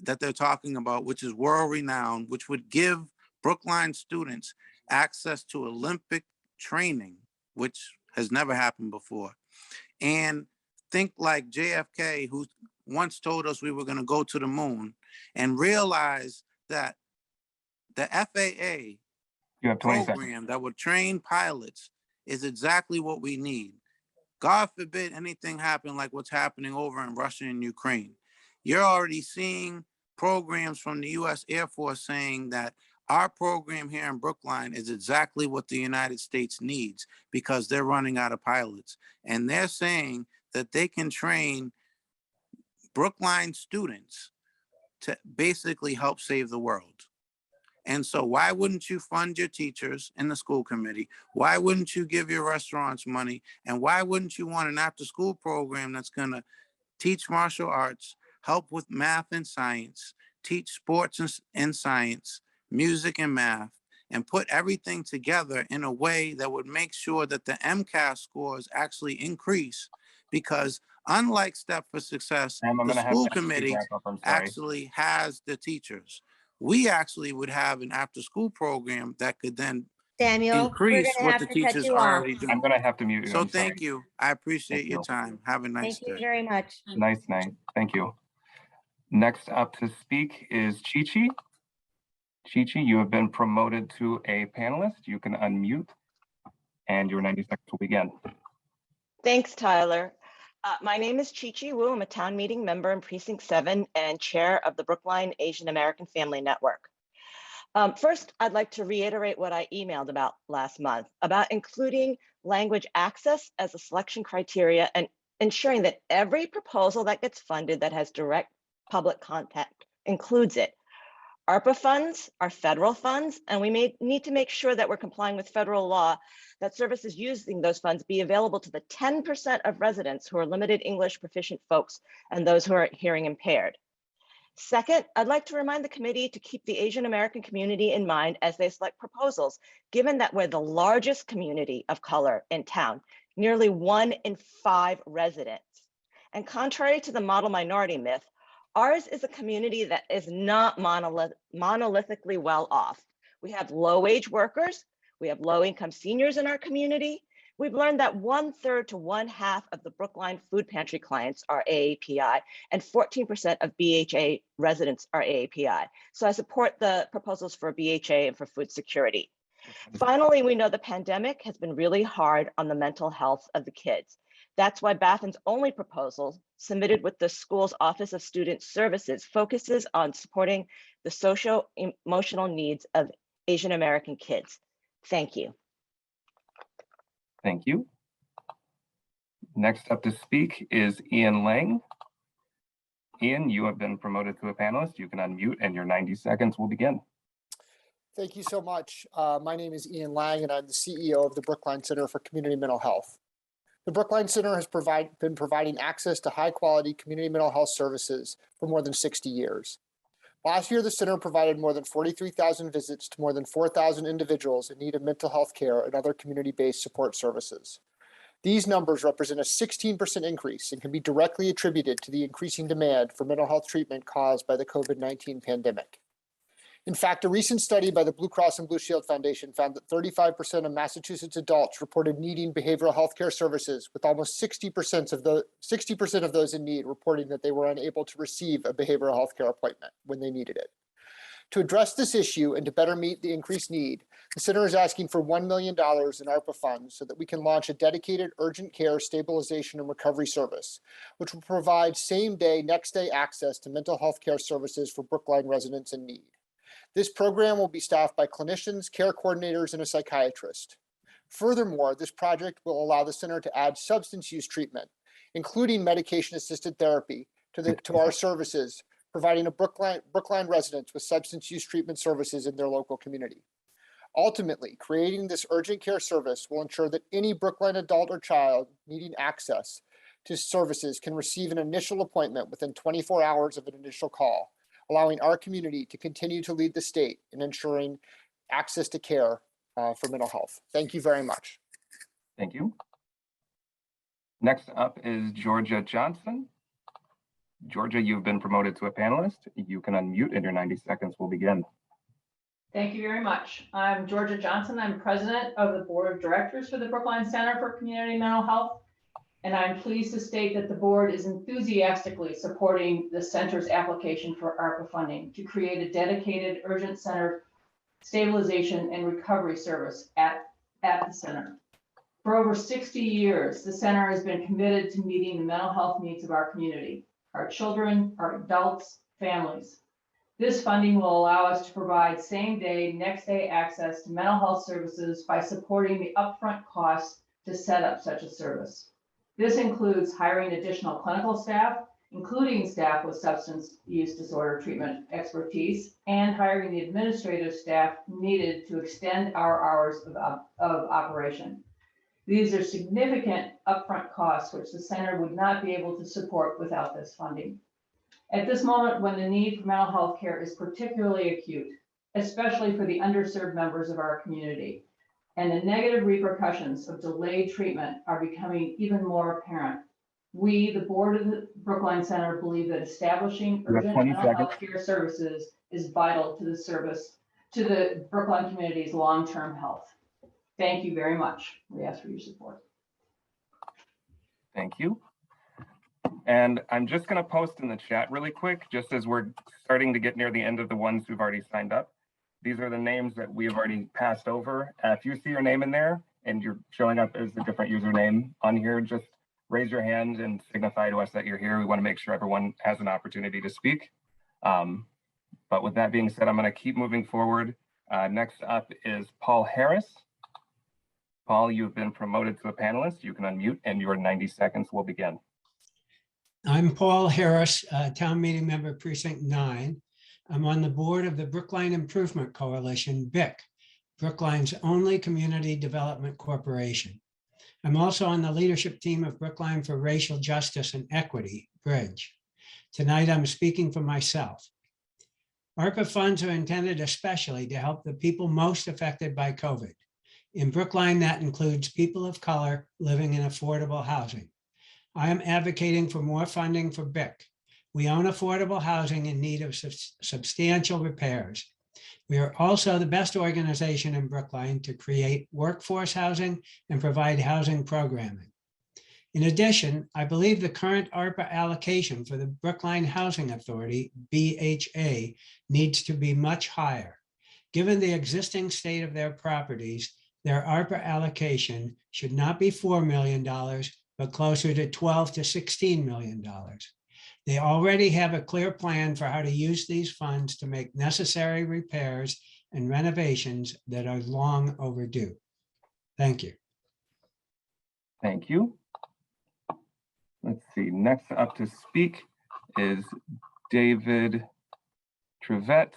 that they're talking about, which is world-renowned, which would give Brookline students access to Olympic training, which has never happened before. And think like JFK, who once told us we were going to go to the moon, and realize that the FAA program that would train pilots is exactly what we need. God forbid anything happen like what's happening over in Russia and Ukraine. You're already seeing programs from the U.S. Air Force saying that our program here in Brookline is exactly what the United States needs because they're running out of pilots. And they're saying that they can train Brookline students to basically help save the world. And so why wouldn't you fund your teachers in the school committee? Why wouldn't you give your restaurants money? And why wouldn't you want an after-school program that's going to teach martial arts, help with math and science, teach sports and science, music and math, and put everything together in a way that would make sure that the MCAS scores actually increase? Because unlike Step for Success, the school committee actually has the teachers. We actually would have an after-school program that could then increase what the teachers are already doing. I'm going to have to mute you. So thank you. I appreciate your time. Have a nice day. Thank you very much. Nice night. Thank you. Next up to speak is Chi-Chi. Chi-Chi, you have been promoted to a panelist. You can unmute and your 90 seconds will begin. Thanks, Tyler. My name is Chi-Chi Wu. I'm a town meeting member in Precinct 7 and chair of the Brookline Asian American Family Network. First, I'd like to reiterate what I emailed about last month about including language access as a selection criteria and ensuring that every proposal that gets funded that has direct public contact includes it. ARPA funds are federal funds, and we may need to make sure that we're complying with federal law that services using those funds be available to the 10% of residents who are limited English proficient folks and those who are hearing impaired. Second, I'd like to remind the committee to keep the Asian American community in mind as they select proposals, given that we're the largest community of color in town, nearly 1 in 5 residents. And contrary to the model minority myth, ours is a community that is not monolithically well off. We have low-wage workers, we have low-income seniors in our community, We've learned that 1/3 to 1/2 of the Brookline food pantry clients are AAPI and 14% of BHA residents are AAPI. So I support the proposals for BHA and for food security. Finally, we know the pandemic has been really hard on the mental health of the kids. That's why Baffin's only proposal, submitted with the school's Office of Student Services, focuses on supporting the socio-emotional needs of Asian American kids. Thank you. Thank you. Next up to speak is Ian Lang. Ian, you have been promoted to a panelist. You can unmute and your 90 seconds will begin. Thank you so much. My name is Ian Lang and I'm the CEO of the Brookline Center for Community Mental Health. The Brookline Center has been providing access to high quality community mental health services for more than 60 years. Last year, the center provided more than 43,000 visits to more than 4,000 individuals in need of mental health care and other community-based support services. These numbers represent a 16% increase and can be directly attributed to the increasing demand for mental health treatment caused by the COVID-19 pandemic. In fact, a recent study by the Blue Cross and Blue Shield Foundation found that 35% of Massachusetts adults reported needing behavioral health care services, with almost 60% of those in need reporting that they were unable to receive a behavioral health care appointment when they needed it. To address this issue and to better meet the increased need, the center is asking for $1 million in Arpa funds so that we can launch a dedicated urgent care stabilization and recovery service, which will provide same-day, next-day access to mental health care services for Brookline residents in need. This program will be staffed by clinicians, care coordinators, and a psychiatrist. Furthermore, this project will allow the center to add substance use treatment, including medication-assisted therapy, to our services, providing a Brookline residents with substance use treatment services in their local community. Ultimately, creating this urgent care service will ensure that any Brookline adult or child needing access to services can receive an initial appointment within 24 hours of an initial call, allowing our community to continue to lead the state in ensuring access to care for mental health. Thank you very much. Thank you. Next up is Georgia Johnson. Georgia, you've been promoted to a panelist. You can unmute and your 90 seconds will begin. Thank you very much. I'm Georgia Johnson. I'm president of the board of directors for the Brookline Center for Community Mental Health. And I'm pleased to state that the board is enthusiastically supporting the center's application for ARPA funding to create a dedicated urgent center stabilization and recovery service at the center. For over 60 years, the center has been committed to meeting the mental health needs of our community, our children, our adults, families. This funding will allow us to provide same-day, next-day access to mental health services by supporting the upfront costs to set up such a service. This includes hiring additional clinical staff, including staff with substance use disorder treatment expertise, and hiring the administrative staff needed to extend our hours of operation. These are significant upfront costs which the center would not be able to support without this funding. At this moment, when the need for mental health care is particularly acute, especially for the underserved members of our community, and the negative repercussions of delayed treatment are becoming even more apparent, we, the board of the Brookline Center, believe that establishing urgent mental health care services is vital to the Brookline community's long-term health. Thank you very much. We ask for your support. Thank you. And I'm just going to post in the chat really quick, just as we're starting to get near the end of the ones who've already signed up. These are the names that we have already passed over. If you see your name in there and you're showing up as a different username on here, just raise your hand and signify to us that you're here. We want to make sure everyone has an opportunity to speak. But with that being said, I'm going to keep moving forward. Next up is Paul Harris. Paul, you've been promoted to a panelist. You can unmute and your 90 seconds will begin. I'm Paul Harris, town meeting member, precinct 9. I'm on the board of the Brookline Improvement Coalition, BIC, Brookline's only community development corporation. I'm also on the leadership team of Brookline for Racial Justice and Equity, Bridge. Tonight, I'm speaking for myself. ARPA funds are intended especially to help the people most affected by COVID. In Brookline, that includes people of color living in affordable housing. I am advocating for more funding for BIC. We own affordable housing in need of substantial repairs. We are also the best organization in Brookline to create workforce housing and provide housing programming. In addition, I believe the current ARPA allocation for the Brookline Housing Authority, BHA, needs to be much higher. Given the existing state of their properties, their ARPA allocation should not be $4 million, but closer to $12 to $16 million. They already have a clear plan for how to use these funds to make necessary repairs and renovations that are long overdue. Thank you. Thank you. Let's see, next up to speak is David Trevette.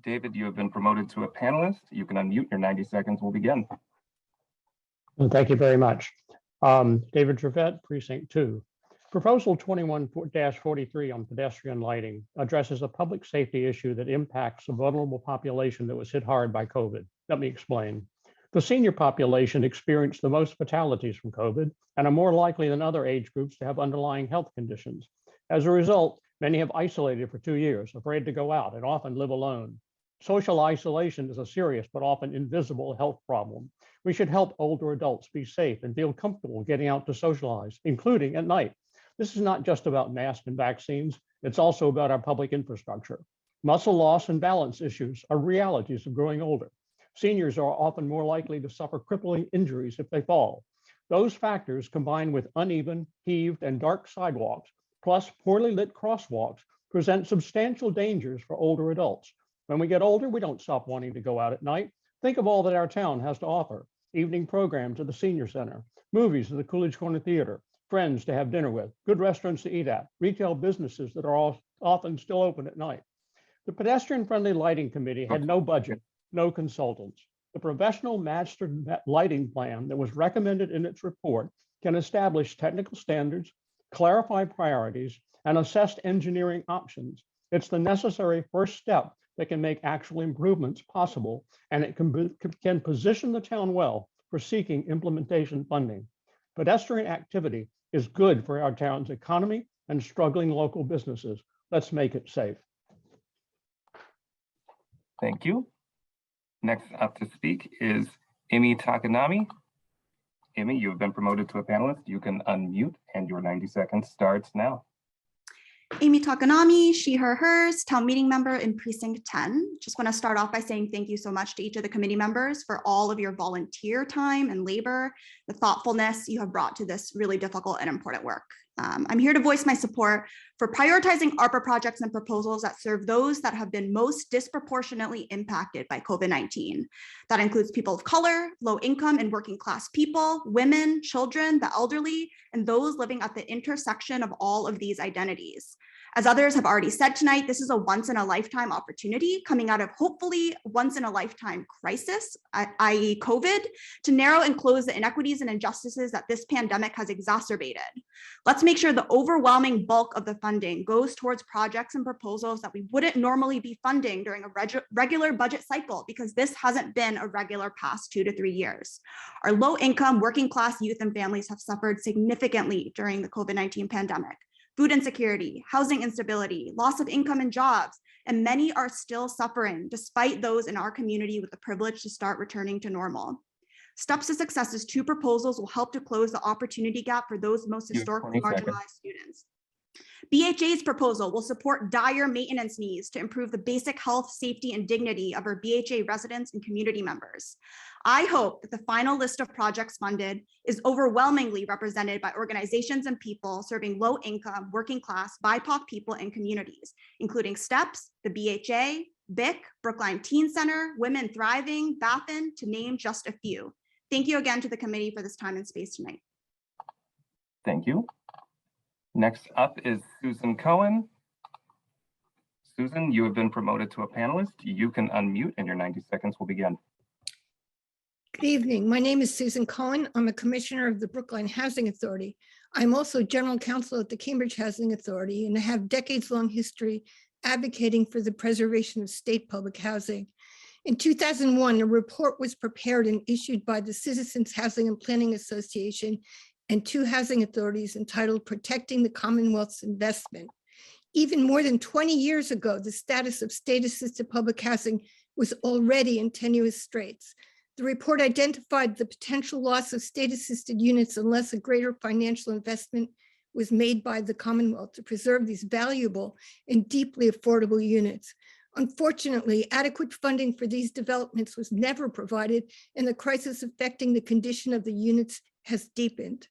David, you have been promoted to a panelist. You can unmute. Your 90 seconds will begin. Well, thank you very much. David Trevette, Precinct 2. Proposal 21-43 on pedestrian lighting addresses a public safety issue that impacts a vulnerable population that was hit hard by COVID. Let me explain. The senior population experienced the most fatalities from COVID and are more likely than other age groups to have underlying health conditions. As a result, many have isolated for 2 years, afraid to go out and often live alone. Social isolation is a serious but often invisible health problem. We should help older adults be safe and feel comfortable getting out to socialize, including at night. This is not just about masks and vaccines, it's also about our public infrastructure. Muscle loss and balance issues are realities of growing older. Seniors are often more likely to suffer crippling injuries if they fall. Those factors, combined with uneven, heaved, and dark sidewalks, plus poorly lit crosswalks, present substantial dangers for older adults. When we get older, we don't stop wanting to go out at night. Think of all that our town has to offer. Evening programs at the senior center, movies at the Coolidge Corner Theater, friends to have dinner with, good restaurants to eat at, retail businesses that are often still open at night. The pedestrian-friendly lighting committee had no budget, no consultants. The professional master lighting plan that was recommended in its report can establish technical standards, clarify priorities, and assess engineering options. It's the necessary first step that can make actual improvements possible, and it can position the town well for seeking implementation funding. Pedestrian activity is good for our town's economy and struggling local businesses. Let's make it safe. Thank you. Next up to speak is Amy Takanami. Amy, you have been promoted to a panelist. You can unmute and your 90 seconds starts now. Amy Takanami, she, her, hers, town meeting member in precinct 10. Just want to start off by saying thank you so much to each of the committee members for all of your volunteer time and labor, the thoughtfulness you have brought to this really difficult and important work. I'm here to voice my support for prioritizing ARPA projects and proposals that serve those that have been most disproportionately impacted by COVID-19. That includes people of color, low income and working class people, women, children, the elderly, and those living at the intersection of all of these identities. As others have already said tonight, this is a once-in-a-lifetime opportunity coming out of hopefully once-in-a-lifetime crisis, i.e. COVID, to narrow and close the inequities and injustices that this pandemic has exacerbated. Let's make sure the overwhelming bulk of the funding goes towards projects and proposals that we wouldn't normally be funding during a regular budget cycle, because this hasn't been a regular past 2 to 3 years. Our low-income, working-class youth and families have suffered significantly during the COVID-19 pandemic. Food insecurity, housing instability, loss of income and jobs, and many are still suffering despite those in our community with the privilege to start returning to normal. Steps to Success's 2 proposals will help to close the opportunity gap for those most historically marginalized students. BHA's proposal will support dire maintenance needs to improve the basic health, safety, and dignity of our BHA residents and community members. I hope that the final list of projects funded is overwhelmingly represented by organizations and people serving low income, working class, BIPOC people and communities, including STEPS, the BHA, BIC, Brookline Teen Center, Women Thriving, Batchelor, to name just a few. Thank you again to the committee for this time and space tonight. Thank you. Next up is Susan Cohen. Susan, you have been promoted to a panelist. You can unmute and your 90 seconds will begin. Good evening. My name is Susan Cohen. I'm a commissioner of the Brookline Housing Authority. I'm also general counsel at the Cambridge Housing Authority, and I have decades-long history advocating for the preservation of state public housing. In 2001, a report was prepared and issued by the Citizens Housing and Planning Association and 2 housing authorities entitled Protecting the Commonwealth's Investment. Even more than 20 years ago, the status of state-assisted public housing was already in tenuous straits. The report identified the potential loss of state-assisted units unless a greater financial investment was made by the Commonwealth to preserve these valuable and deeply affordable units. Unfortunately, adequate funding for these developments was never provided, and the crisis affecting the condition of the units has deepened.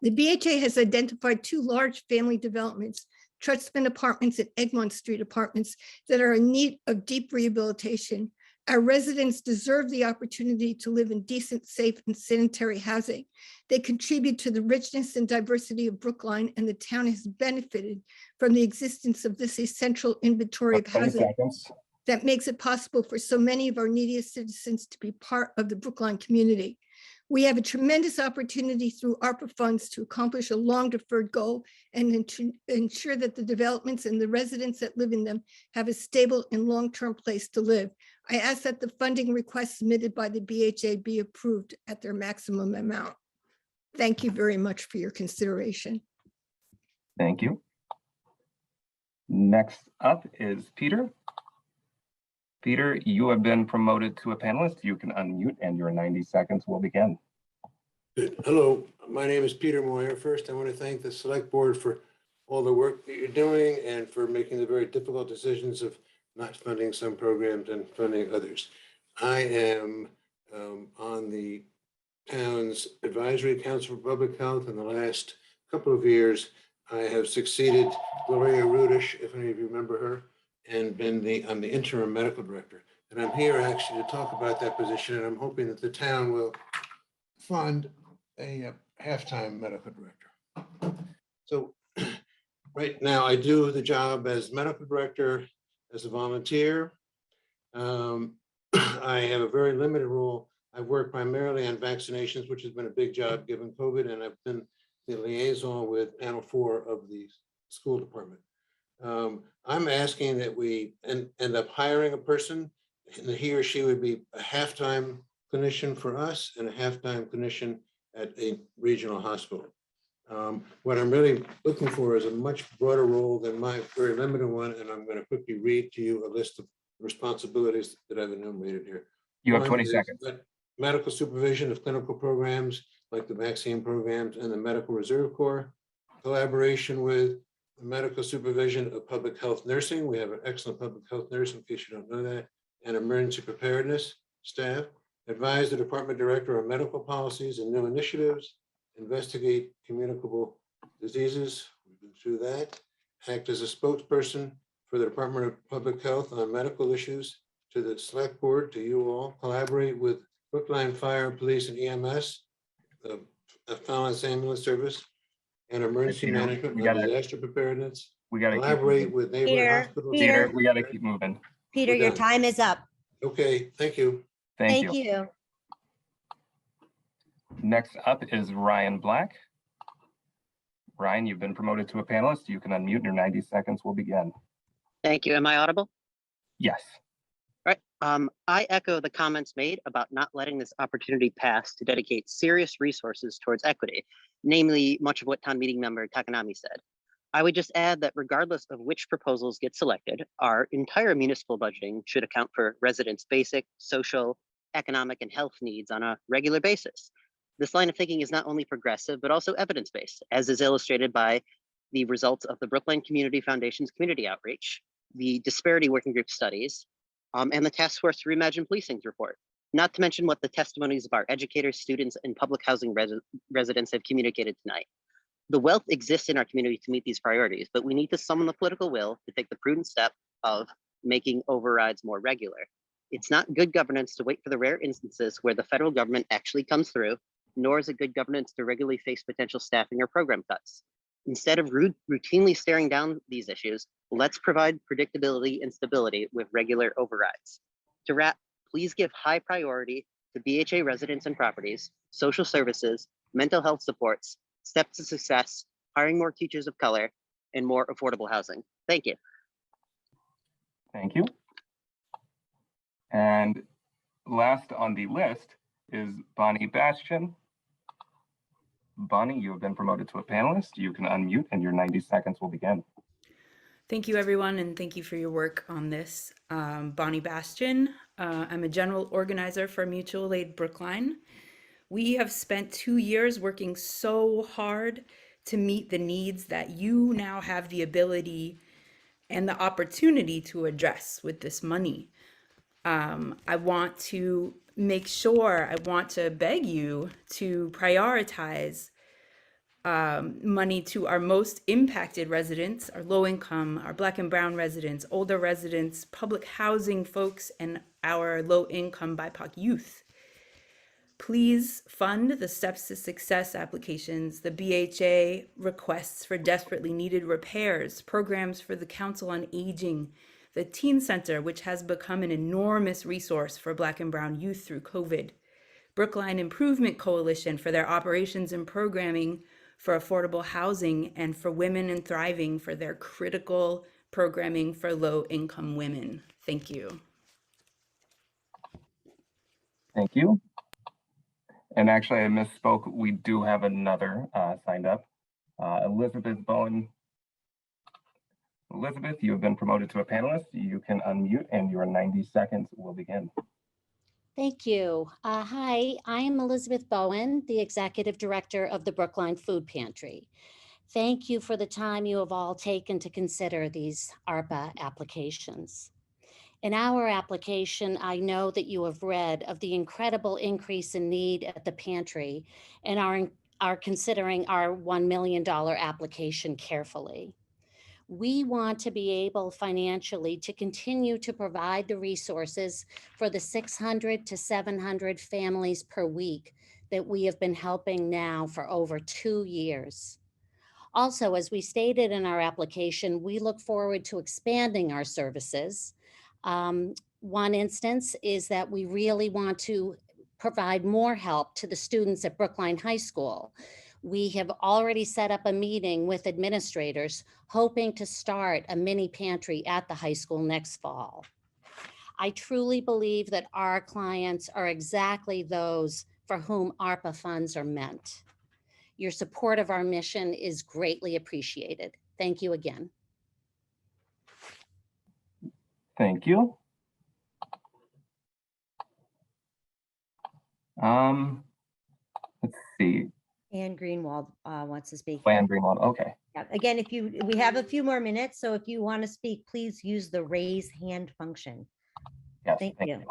The BHA has identified 2 large family developments, Trutzman Apartments and Egmont Street Apartments, that are in need of deep rehabilitation. Our residents deserve the opportunity to live in decent, safe, and sanitary housing. They contribute to the richness and diversity of Brookline, and the town has benefited from the existence of this essential inventory of 20 housing seconds. that makes it possible for so many of our neediest citizens to be part of the Brookline community. We have a tremendous opportunity through Arpa funds to accomplish a long deferred goal and to ensure that the developments and the residents that live in them have a stable and long-term place to live. I ask that the funding requests submitted by the BHA be approved at their maximum amount. Thank you very much for your consideration. Thank you. Next up is Peter. Peter, you have been promoted to a panelist. You can unmute and your 90 seconds will begin. Hello, my name is Peter Moyer. First, I want to thank the select board for all the work that you're doing and for making the very difficult decisions of not funding some programs and funding others. I am on the town's advisory council for public health. In the last couple of years, I have succeeded Gloria Rudish, if any of you remember her, and I'm the interim medical director. And I'm here actually to talk about that position, and I'm hoping that the town will fund a half-time medical director. So right now I do the job as medical director as a volunteer. I have a very limited role. I work primarily on vaccinations, which has been a big job given COVID, and I've been the liaison with Panel 4 of the school department. I'm asking that we end up hiring a person, and he or she would be a half-time clinician for us and a half-time clinician at a regional hospital. What I'm really looking for is a much broader role than my very limited one, and I'm going to quickly read to you a list of responsibilities that I've enumerated here. You have One 20 is seconds. Medical supervision of clinical programs like the vaccine programs and the Medical Reserve Corps. Collaboration with the medical supervision of public health nursing. We have an excellent public health nurse, in case you don't know that, and emergency preparedness staff. Advise the department director on medical policies and new initiatives. Investigate communicable diseases. We've been through that. Act as a spokesperson for the Department of Public Health on medical issues to the select board, to you all. Collaborate with Brookline Fire, Police, and EMS, the Falmouth Ambulance Service, and emergency management and disaster preparedness. We got to collaborate with neighborhood hospitals. Peter, we got to keep moving. Peter, We're your done. time is up. Okay, thank you. Thank Thank you. you. Next up is Ryan Black. Ryan, you've been promoted to a panelist. You can unmute and your 90 seconds will begin. Thank you. Am I audible? Yes. Right. I echo the comments made about not letting this opportunity pass to dedicate serious resources towards equity, namely much of what town meeting member Takanami said. I would just add that regardless of which proposals get selected, our entire municipal budgeting should account for residents' basic, social, economic, and health needs on a regular basis. This line of thinking is not only progressive, but also evidence-based, as is illustrated by the results of the Brookline Community Foundation's community outreach, the disparity working group studies, and the Task Force to Reimagine Policing's report, not to mention what the testimonies of our educators, students, and public housing residents have communicated tonight. The wealth exists in our community to meet these priorities, but we need to summon the political will to take the prudent step of making overrides more regular. It's not good governance to wait for the rare instances where the federal government actually comes through, nor is it good governance to regularly face potential staffing or program cuts. Instead of routinely staring down these issues, let's provide predictability and stability with regular overrides. To wrap, please give high priority to BHA residents and properties, social services, mental health supports, steps to success, hiring more teachers of color, and more affordable housing. Thank you. Thank you. And last on the list is Bonnie Bastian. Bonnie, you have been promoted to a panelist. You can unmute and your 90 seconds will begin. Thank you, everyone, and thank you for your work on this. Bonnie Bastian. I'm a general organizer for Mutual Aid Brookline. We have spent 2 years working so hard to meet the needs that you now have the ability and the opportunity to address with this money. I want to make sure, I want to beg you to prioritize money to our most impacted residents, our low income, our Black and Brown residents, older residents, public housing folks, and our low income BIPOC youth. Please fund the Steps to Success applications, the BHA requests for desperately needed repairs, programs for the Council on Aging, the Teen Center, which has become an enormous resource for Black and Brown youth through COVID, Brookline Improvement Coalition for their operations and programming for affordable housing, and for Women in Thriving for their critical programming for low-income women. Thank you. Thank you. And actually, I misspoke. We do have another signed up. Elizabeth Bowen. Elizabeth, you have been promoted to a panelist. You can unmute and your 90 seconds will begin. Thank you. Hi, I am Elizabeth Bowen, the Executive Director of the Brookline Food Pantry. Thank you for the time you have all taken to consider these ARPA applications. In our application, I know that you have read of the incredible increase in need at the pantry and are considering our $1 million application carefully. We want to be able financially to continue to provide the resources for the 600 to 700 families per week that we have been helping now for over 2 years. Also, as we stated in our application, we look forward to expanding our services. One instance is that we really want to provide more help to the students at Brookline High School. We have already set up a meeting with administrators, hoping to start a mini pantry at the high school next fall. I truly believe that our clients are exactly those for whom ARPA funds are meant. Your support of our mission is greatly appreciated. Thank you again. Thank you. Let's see. Anne Greenwald wants to speak. Anne Greenwald, okay. Yeah. Again, we have a few more minutes, so if you want to speak, please use the raise hand function. Yes, Thank you.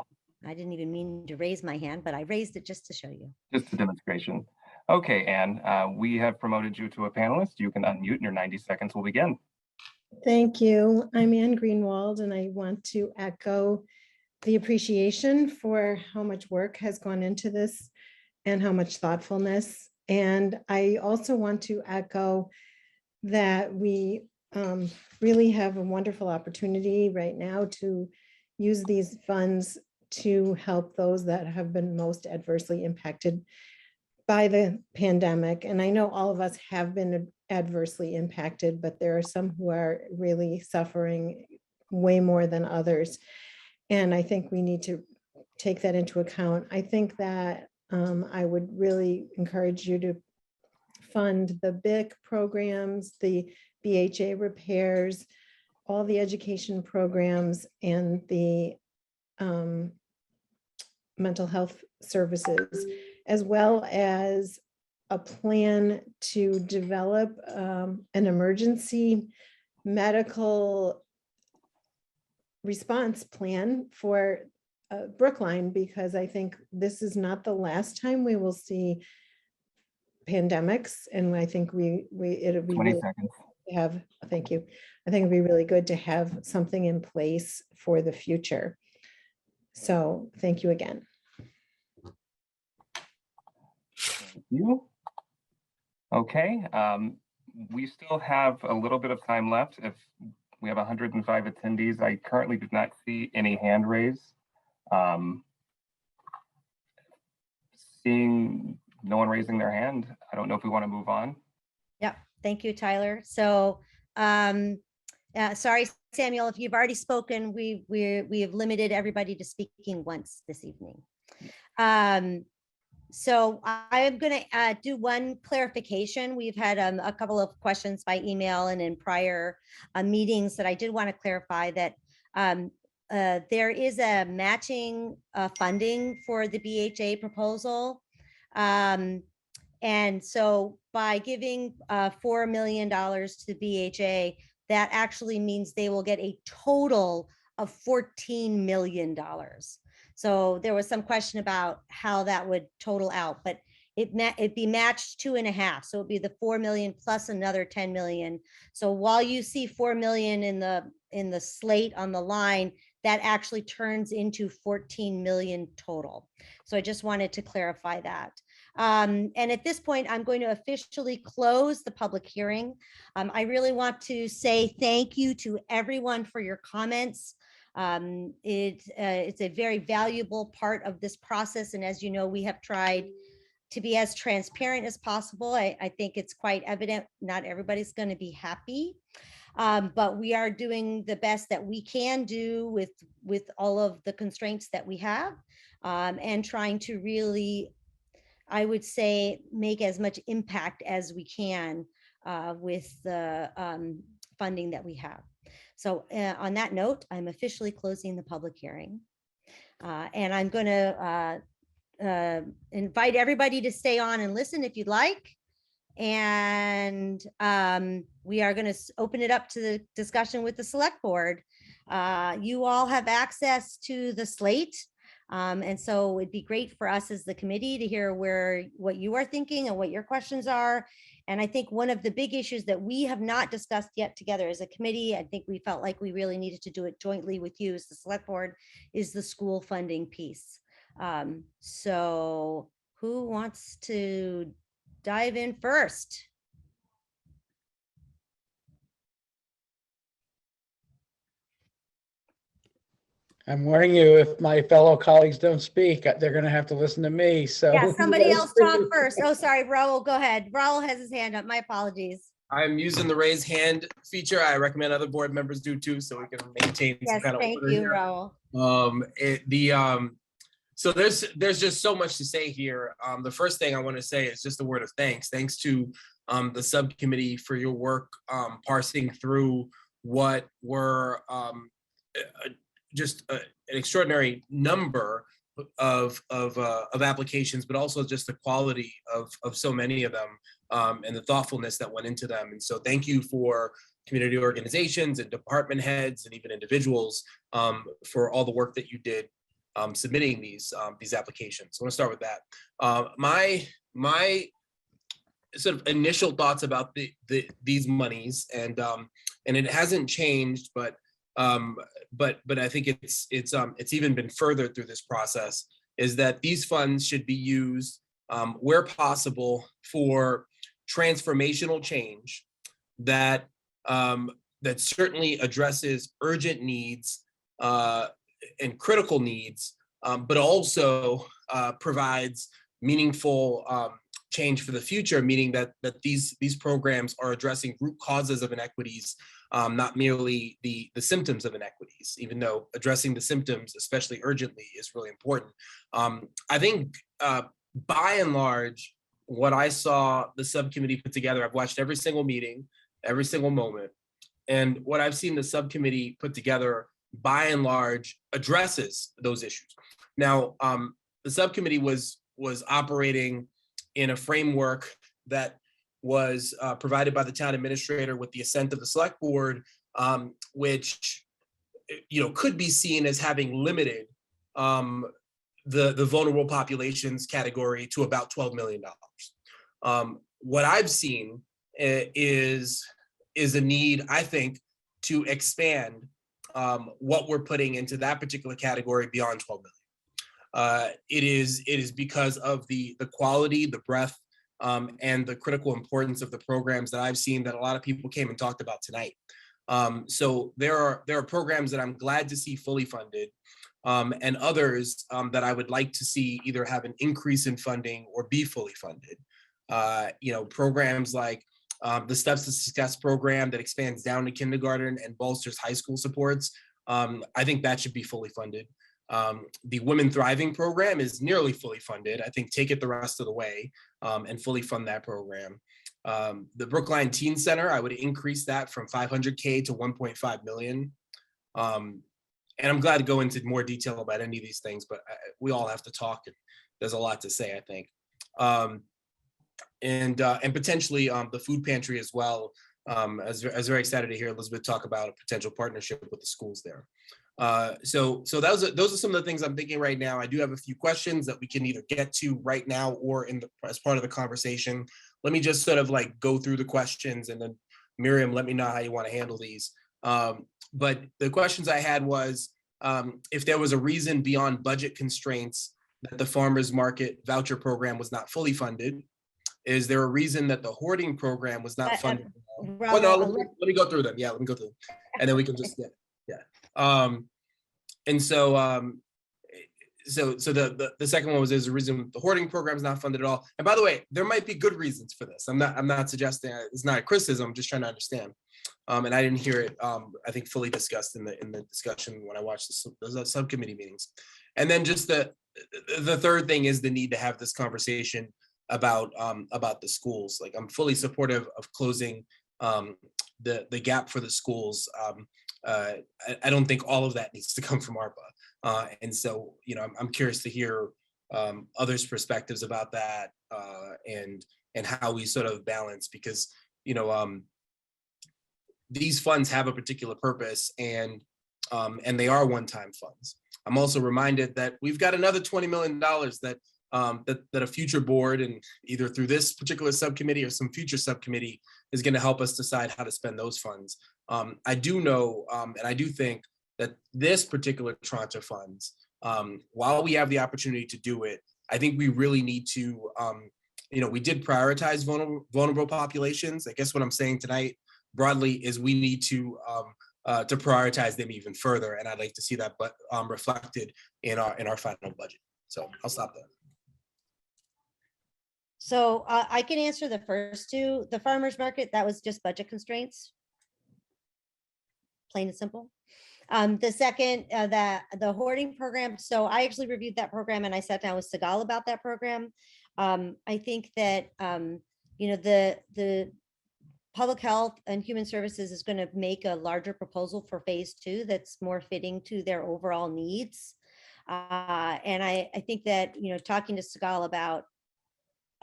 I didn't even mean to raise my hand, but I raised it just to show you. Just a demonstration. Okay, Anne, we have promoted you to a panelist. You can unmute and your 90 seconds will begin. Thank you. I'm Anne Greenwald, and I want to echo the appreciation for how much work has gone into this and how much thoughtfulness. And I also want to echo that we really have a wonderful opportunity right now to use these funds to help those that have been most adversely impacted by the pandemic. And I know all of us have been adversely impacted, but there are some who are really suffering way more than others. And I think we need to take that into account. I think that I would really encourage you to fund the BIC programs, the BHA repairs, all the education programs, and the mental health services, as well as a plan to develop an emergency medical response plan for Brookline, because I think this is not the last time we will see pandemics, and I think it'll be 20 really seconds. to have, thank you. I think it'd be really good to have something in place for the future. So thank you again. Thank you. Okay, we still have a little bit of time left. If we have 105 attendees, I currently do not see any hand raised. Seeing no one raising their hand, I don't know if we want to move on. Yep. Thank you, Tyler. So, sorry, Samuel, if you've already spoken, we have limited everybody to speaking once this evening. So I'm going to do one clarification. We've had a couple of questions by email and in prior meetings that I did want to clarify that there is a matching funding for the BHA proposal. And so by giving $4 million to BHA, that actually means they will get a total of $14 million. So there was some question about how that would total out, but it'd be matched 2.5. So it'd be the 4 million plus another 10 million. So while you see 4 million in the slate on the line, that actually turns into 14 million total. So I just wanted to clarify that. And at this point, I'm going to officially close the public hearing. I really want to say thank you to everyone for your comments. It's a very valuable part of this process. And as you know, we have tried to be as transparent as possible. I think it's quite evident not everybody's going to be happy, but we are doing the best that we can do with all of the constraints that we have, and trying to really, I would say, make as much impact as we can with the funding that we have. So on that note, I'm officially closing the public hearing. And I'm going to invite everybody to stay on and listen if you'd like. And we are going to open it up to the discussion with the select board. You all have access to the slate. And so it'd be great for us as the committee to hear what you are thinking and what your questions are. And I think one of the big issues that we have not discussed yet together as a committee, I think we felt like we really needed to do it jointly with you as the select board, is the school funding piece. So who wants to dive in first? I'm warning you, if my fellow colleagues don't speak, they're going to have to listen to me. So Yeah, somebody else talk first. Oh, sorry, Raul, go ahead. Raul has his hand up. My apologies. I'm using the raise hand feature. I recommend other board members do too, so we can maintain some kind of thank order you, here. Raul. So there's just so much to say here. The first thing I want to say is just a word of thanks. Thanks to the subcommittee for your work parsing through what were just an extraordinary number of applications, but also just the quality of so many of them, and the thoughtfulness that went into them. And so thank you for community organizations and department heads and even individuals for all the work that you did submitting these applications. I want to start with that. My sort of initial thoughts about these monies, and it hasn't changed, but I think it's even been further through this process, is that these funds should be used where possible for transformational change that certainly addresses urgent needs and critical needs, but also provides meaningful change for the future, meaning that these programs are addressing root causes of inequities, not merely the symptoms of inequities, even though addressing the symptoms, especially urgently, is really important. I think by and large, what I saw the subcommittee put together, I've watched every single meeting, every single moment, and what I've seen the subcommittee put together, by and large, addresses those issues. Now, the subcommittee was operating in a framework that was provided by the town administrator with the assent of the select board, which could be seen as having limited the vulnerable populations category to about $12 million. What I've seen is a need, I think, to expand what we're putting into that particular category beyond 12 million. It is because of the quality, the breadth, and the critical importance of the programs that I've seen that a lot of people came and talked about tonight. So there are programs that I'm glad to see fully funded, and others that I would like to see either have an increase in funding or be fully funded. Programs like the Steps to Success program that expands down to kindergarten and bolsters high school supports. I think that should be fully funded. The Women Thriving program is nearly fully funded. I think take it the rest of the way and fully fund that program. The Brookline Teen Center, I would increase that from 500K to 1.5 million. And I'm glad to go into more detail about any of these things, but we all have to talk, and there's a lot to say, I think. And potentially the food pantry as well. I was very excited to hear Elizabeth talk about a potential partnership with the schools there. So those are some of the things I'm thinking right now. I do have a few questions that we can either get to right now or as part of the conversation. Let me just sort of like go through the questions, and then Miriam, let me know how you want to handle these. But the questions I had was if there was a reason beyond budget constraints that the farmers market voucher program was not fully funded. Is there a reason that the hoarding program was not funded? Well, no, let me go through them. Yeah, let me go through them. And then we can just, and so the second one was there's a reason the hoarding program is not funded at all. And by the way, there might be good reasons for this. I'm not suggesting it's not a criticism. I'm just trying to understand. And I didn't hear it, I think, fully discussed in the discussion when I watched the subcommittee meetings. And then just the third thing is the need to have this conversation about the schools. Like, I'm fully supportive of closing the gap for the schools. I don't think all of that needs to come from ARPA. And so, I'm curious to hear others' perspectives about that and how we sort of balance, because, these funds have a particular purpose, and they are one-time funds. I'm also reminded that we've got another $20 million that a future board, and either through this particular subcommittee or some future subcommittee, is going to help us decide how to spend those funds. I do know, and I do think that this particular tranche of funds, while we have the opportunity to do it, I think we really need to, we did prioritize vulnerable populations. I guess what I'm saying tonight broadly is we need to prioritize them even further, and I'd like to see that reflected in our final budget. So I'll stop there. So I can answer the first two. The farmers market, that was just budget constraints. Plain and simple. The second, the hoarding program. So I actually reviewed that program, and I sat down with Segal about that program. I think that, the Public Health and Human Services is going to make a larger proposal for phase 2 that's more fitting to their overall needs. And I think that, talking to Segal about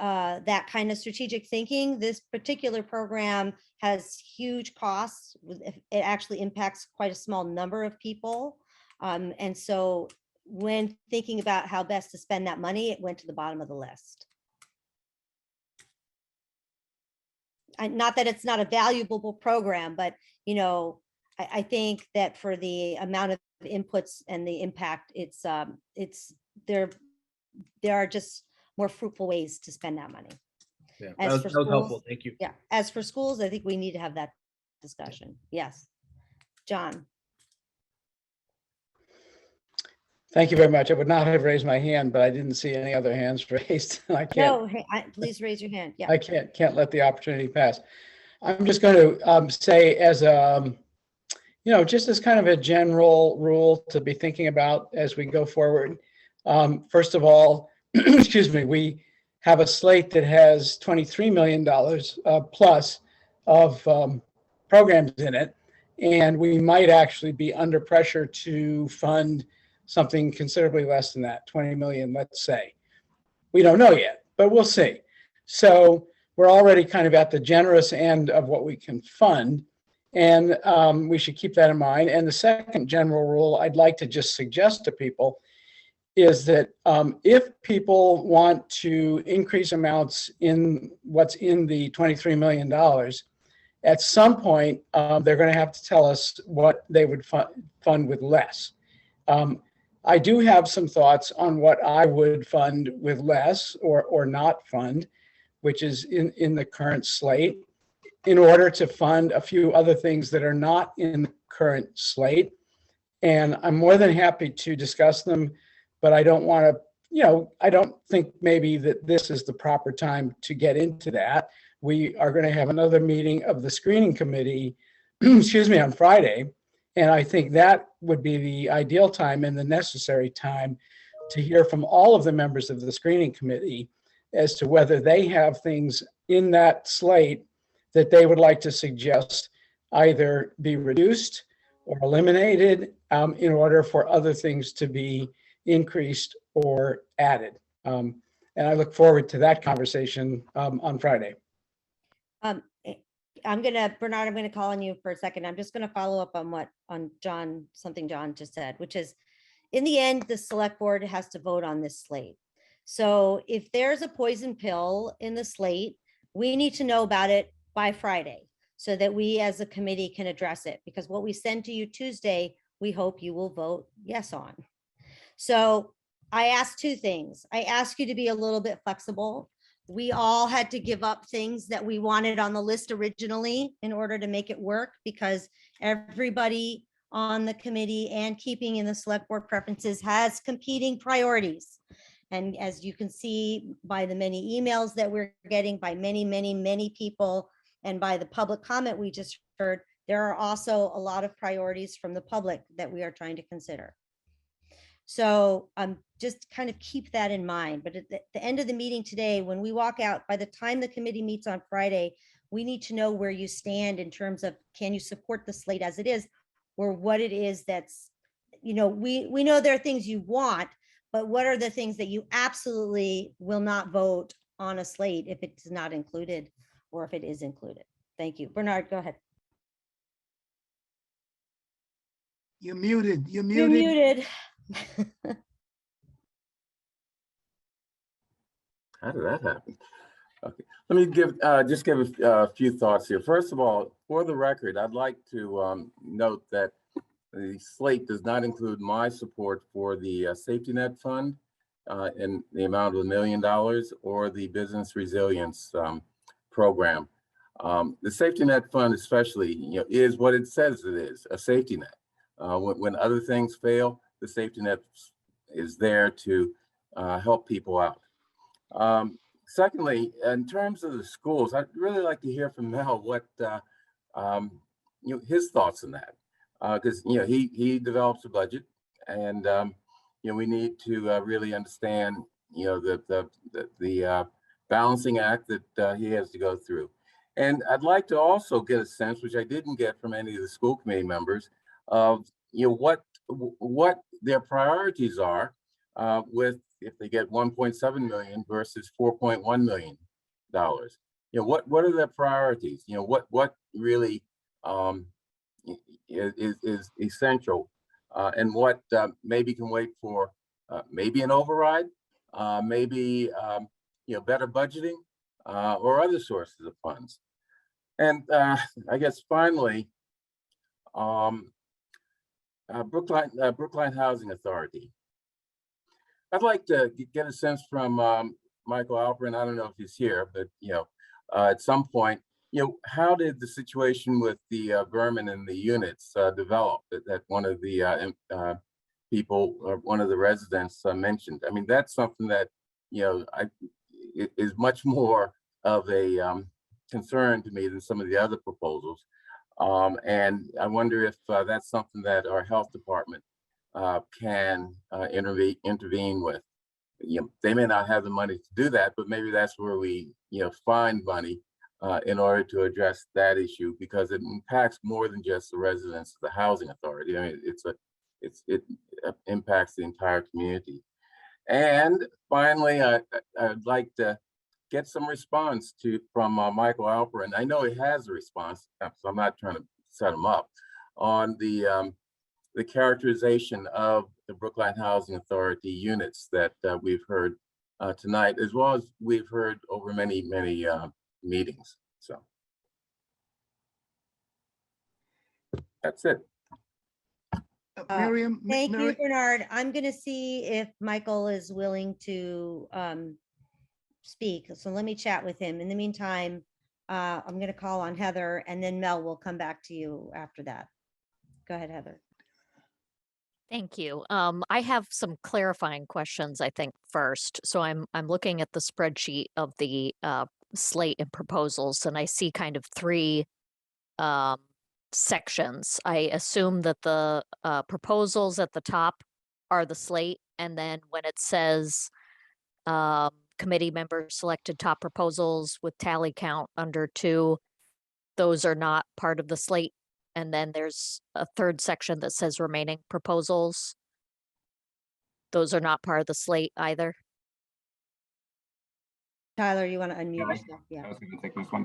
that kind of strategic thinking, this particular program has huge costs. It actually impacts quite a small number of people. And so when thinking about how best to spend that money, it went to the bottom of the list. Not that it's not a valuable program, but, I think that for the amount of inputs and the impact, there are just more fruitful ways to spend that money. Yeah, As that for was helpful. schools, Thank you. Yeah. As for schools, I think we need to have that discussion. Yes. John. Thank you very much. I would not have raised my hand, but I didn't see any other hands raised. I can't. No, please raise your hand. Yeah. I can't let the opportunity pass. I'm just going to say, as just as kind of a general rule to be thinking about as we go forward. First of all, excuse me, we have a slate that has $23 million plus of programs in it, and we might actually be under pressure to fund something considerably less than that, 20 million, let's say. We don't know yet, but we'll see. So we're already kind of at the generous end of what we can fund, and we should keep that in mind. And the second general rule I'd like to just suggest to people is that if people want to increase amounts in what's in the $23 million, at some point, they're going to have to tell us what they would fund with less. I do have some thoughts on what I would fund with less or not fund, which is in the current slate, in order to fund a few other things that are not in the current slate. And I'm more than happy to discuss them, but I don't want to, I don't think maybe that this is the proper time to get into that. We are going to have another meeting of the screening committee, excuse me, on Friday. And I think that would be the ideal time and the necessary time to hear from all of the members of the screening committee as to whether they have things in that slate that they would like to suggest either be reduced or eliminated in order for other things to be increased or added. And I look forward to that conversation on Friday. Bernard, I'm gonna call on you for a second. I'm just gonna follow up on something John just said, which is, in the end, the select board has to vote on this slate. So if there's a poison pill in the slate, we need to know about it by Friday so that we as a committee can address it, because what we send to you Tuesday, we hope you will vote yes on. So I asked two things. I asked you to be a little bit flexible. We all had to give up things that we wanted on the list originally in order to make it work, because everybody on the committee and keeping in the select board preferences has competing priorities. And as you can see by the many emails that we're getting by many people, and by the public comment we just heard, there are also a lot of priorities from the public that we are trying to consider. So just kind of keep that in mind. But at the end of the meeting today, when we walk out, by the time the committee meets on Friday, we need to know where you stand in terms of, can you support the slate as it is, or what it is that's, we know there are things you want, but what are the things that you absolutely will not vote on a slate if it's not included, or if it is included? Thank you. Bernard, go ahead. You're muted. You're muted. How did that happen? Okay, let me just give a few thoughts here. First of all, for the record, I'd like to note that the slate does not include my support for the safety net fund in the amount of $1 million, or the business resilience program. The safety net fund, especially, is what it says it is, a safety net. When other things fail, the safety net is there to help people out. Secondly, in terms of the schools, I'd really like to hear from Mel what his thoughts on that, because he develops a budget, and we need to really understand the balancing act that he has to go through. And I'd like to also get a sense, which I didn't get from any of the school committee members, of what their priorities are with, if they get 1.7 million versus 4.1 million dollars. What are their priorities? What really is essential, and what maybe can wait for maybe an override, maybe better budgeting, or other sources of funds. And I guess finally, Brookline Housing Authority. I'd like to get a sense from Michael Alpine. I don't know if he's here, but at some point, how did the situation with the vermin in the units develop that one of the people, or one of the residents mentioned? I mean, that's something that is much more of a concern to me than some of the other proposals. And I wonder if that's something that our health department can intervene with. They may not have the money to do that, but maybe that's where we find money in order to address that issue, because it impacts more than just the residents of the housing authority. I mean, it impacts the entire community. And finally, I'd like to get some response from Michael Alpine. I know he has a response, so I'm not trying to set him up, on the characterization of the Brookline Housing Authority units that we've heard tonight, as well as we've heard over many meetings. So that's it. Miriam, Thank you, Bernard. I'm going to see if Michael is willing to speak. So let me chat with him. In the meantime, I'm going to call on Heather, and then Mel will come back to you after that. Go ahead, Heather. Thank you. I have some clarifying questions, I think, first. So I'm looking at the spreadsheet of the slate and proposals, and I see kind of three sections. I assume that the proposals at the top are the slate, and then when it says committee members selected top proposals with tally count under 2, those are not part of the slate. And then there's a third section that says remaining proposals. Those are not part of the slate either. Tyler, you want to unmute Yeah, yourself? Yeah. I was going to take this one.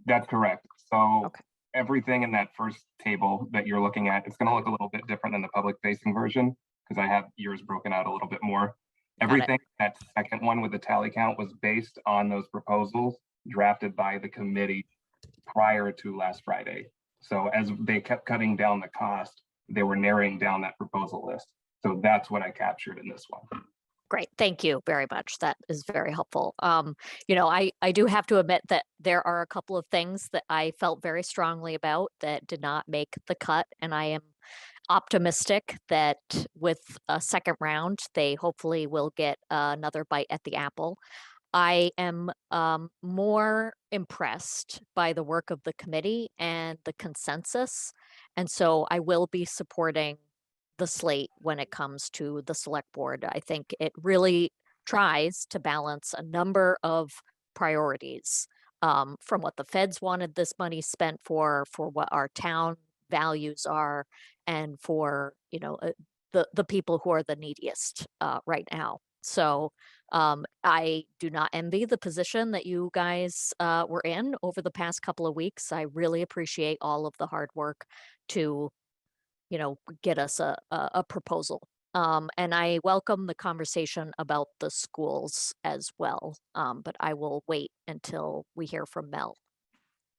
That's correct. So everything in that first table that you're looking at, it's going to look a little bit different than the public facing version because I have yours broken out a little bit more. Everything, that second one with the tally count was based on those proposals drafted by the committee prior to last Friday. So as they kept cutting down the cost, they were narrowing down that proposal list. So that's what I captured in this one. Great, thank you very much. That is very helpful. You know, I do have to admit that there are a couple of things that I felt very strongly about that did not make the cut, and I am optimistic that with a second round, they hopefully will get another bite at the apple. I am more impressed by the work of the committee and the consensus, and so I will be supporting the slate when it comes to the select board. I think it really tries to balance a number of priorities, from what the feds wanted this money spent for what our town values are, and for, you know, the people who are the neediest right now. So I do not envy the position that you guys were in over the past couple of weeks. I really appreciate all of the hard work to, you know, get us a proposal. And I welcome the conversation about the schools as well. But I will wait until we hear from Mel.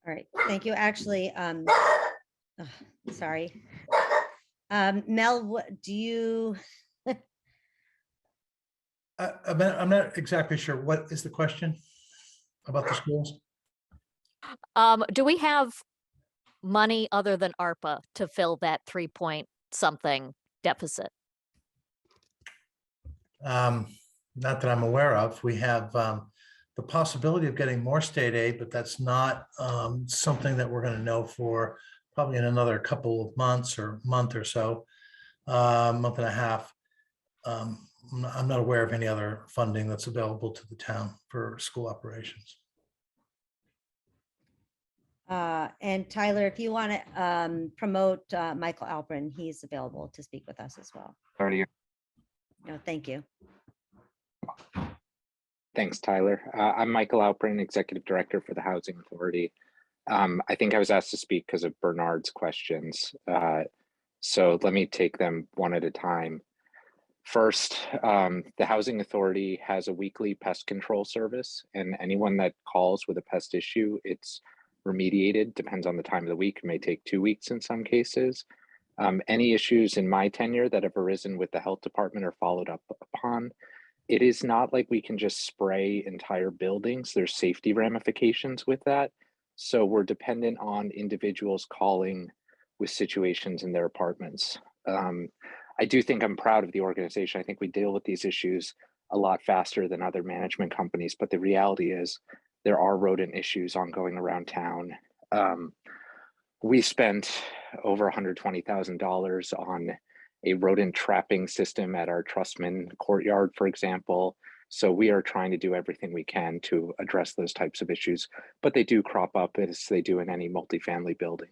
All right, thank you. Actually, sorry. Mel, what do you? I'm not exactly sure. What is the question about the schools? Do we have money other than ARPA to fill that 3 something deficit? Not that I'm aware of. We have the possibility of getting more state aid, but that's not something that we're going to know for probably in another couple of months or month or so, month and a half. I'm not aware of any other funding that's available to the town for school operations. And Tyler, if you want to promote Michael Alpine, he's available to speak with us as well. 30. No, thank you. Thanks, Tyler. I'm Michael Alpine, Executive Director for the Housing Authority. I think I was asked to speak because of Bernard's questions. So let me take them one at a time. First, the Housing Authority has a weekly pest control service, and anyone that calls with a pest issue, it's remediated, depends on the time of the week. It may take 2 weeks in some cases. Any issues in my tenure that have arisen with the health department are followed up upon. It is not like we can just spray entire buildings. There's safety ramifications with that. So we're dependent on individuals calling with situations in their apartments. I do think I'm proud of the organization. I think we deal with these issues a lot faster than other management companies, but the reality is there are rodent issues ongoing around town. We spent over $120,000 on a rodent trapping system at our Trustman courtyard, for example. So we are trying to do everything we can to address those types of issues, but they do crop up as they do in any multifamily building.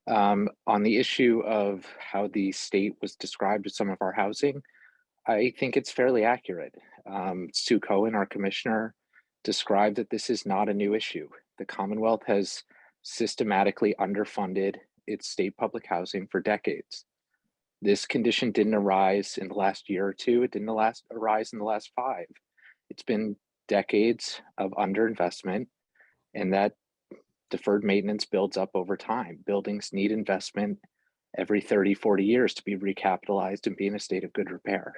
On the issue of how the state was described as some of our housing, I think it's fairly accurate. Sue Cohen, our commissioner, described that this is not a new issue. The Commonwealth has systematically underfunded its state public housing for decades. This condition didn't arise in the last year or two. It didn't arise in the last 5. It's been decades of underinvestment, and that deferred maintenance builds up over time. Buildings need investment every 30, 40 years to be recapitalized and be in a state of good repair.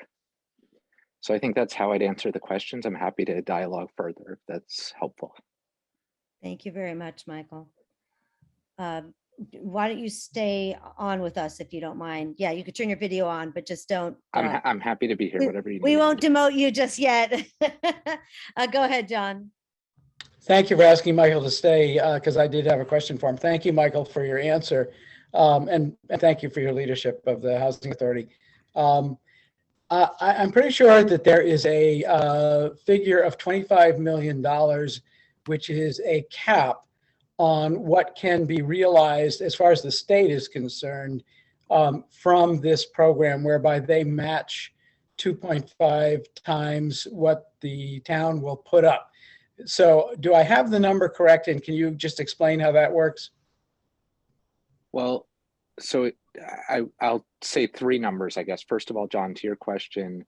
So I think that's how I'd answer the questions. I'm happy to dialogue further if that's helpful. Thank you very much, Michael. Why don't you stay on with us if you don't mind? Yeah, you could turn your video on, but just don't. I'm happy to be here, whatever you need. We won't demote you just yet. Go ahead, John. Thank you for asking Michael to stay, because I did have a question for him. Thank you, Michael, for your answer. And thank you for your leadership of the Housing Authority. I'm pretty sure that there is a figure of $25 million, which is a cap on what can be realized as far as the state is concerned from this program, whereby they match 2.5 times what the town will put up. So do I have the number correct? And can you just explain how that works? Well, so I'll say three numbers, I guess. First of all, John, to your question,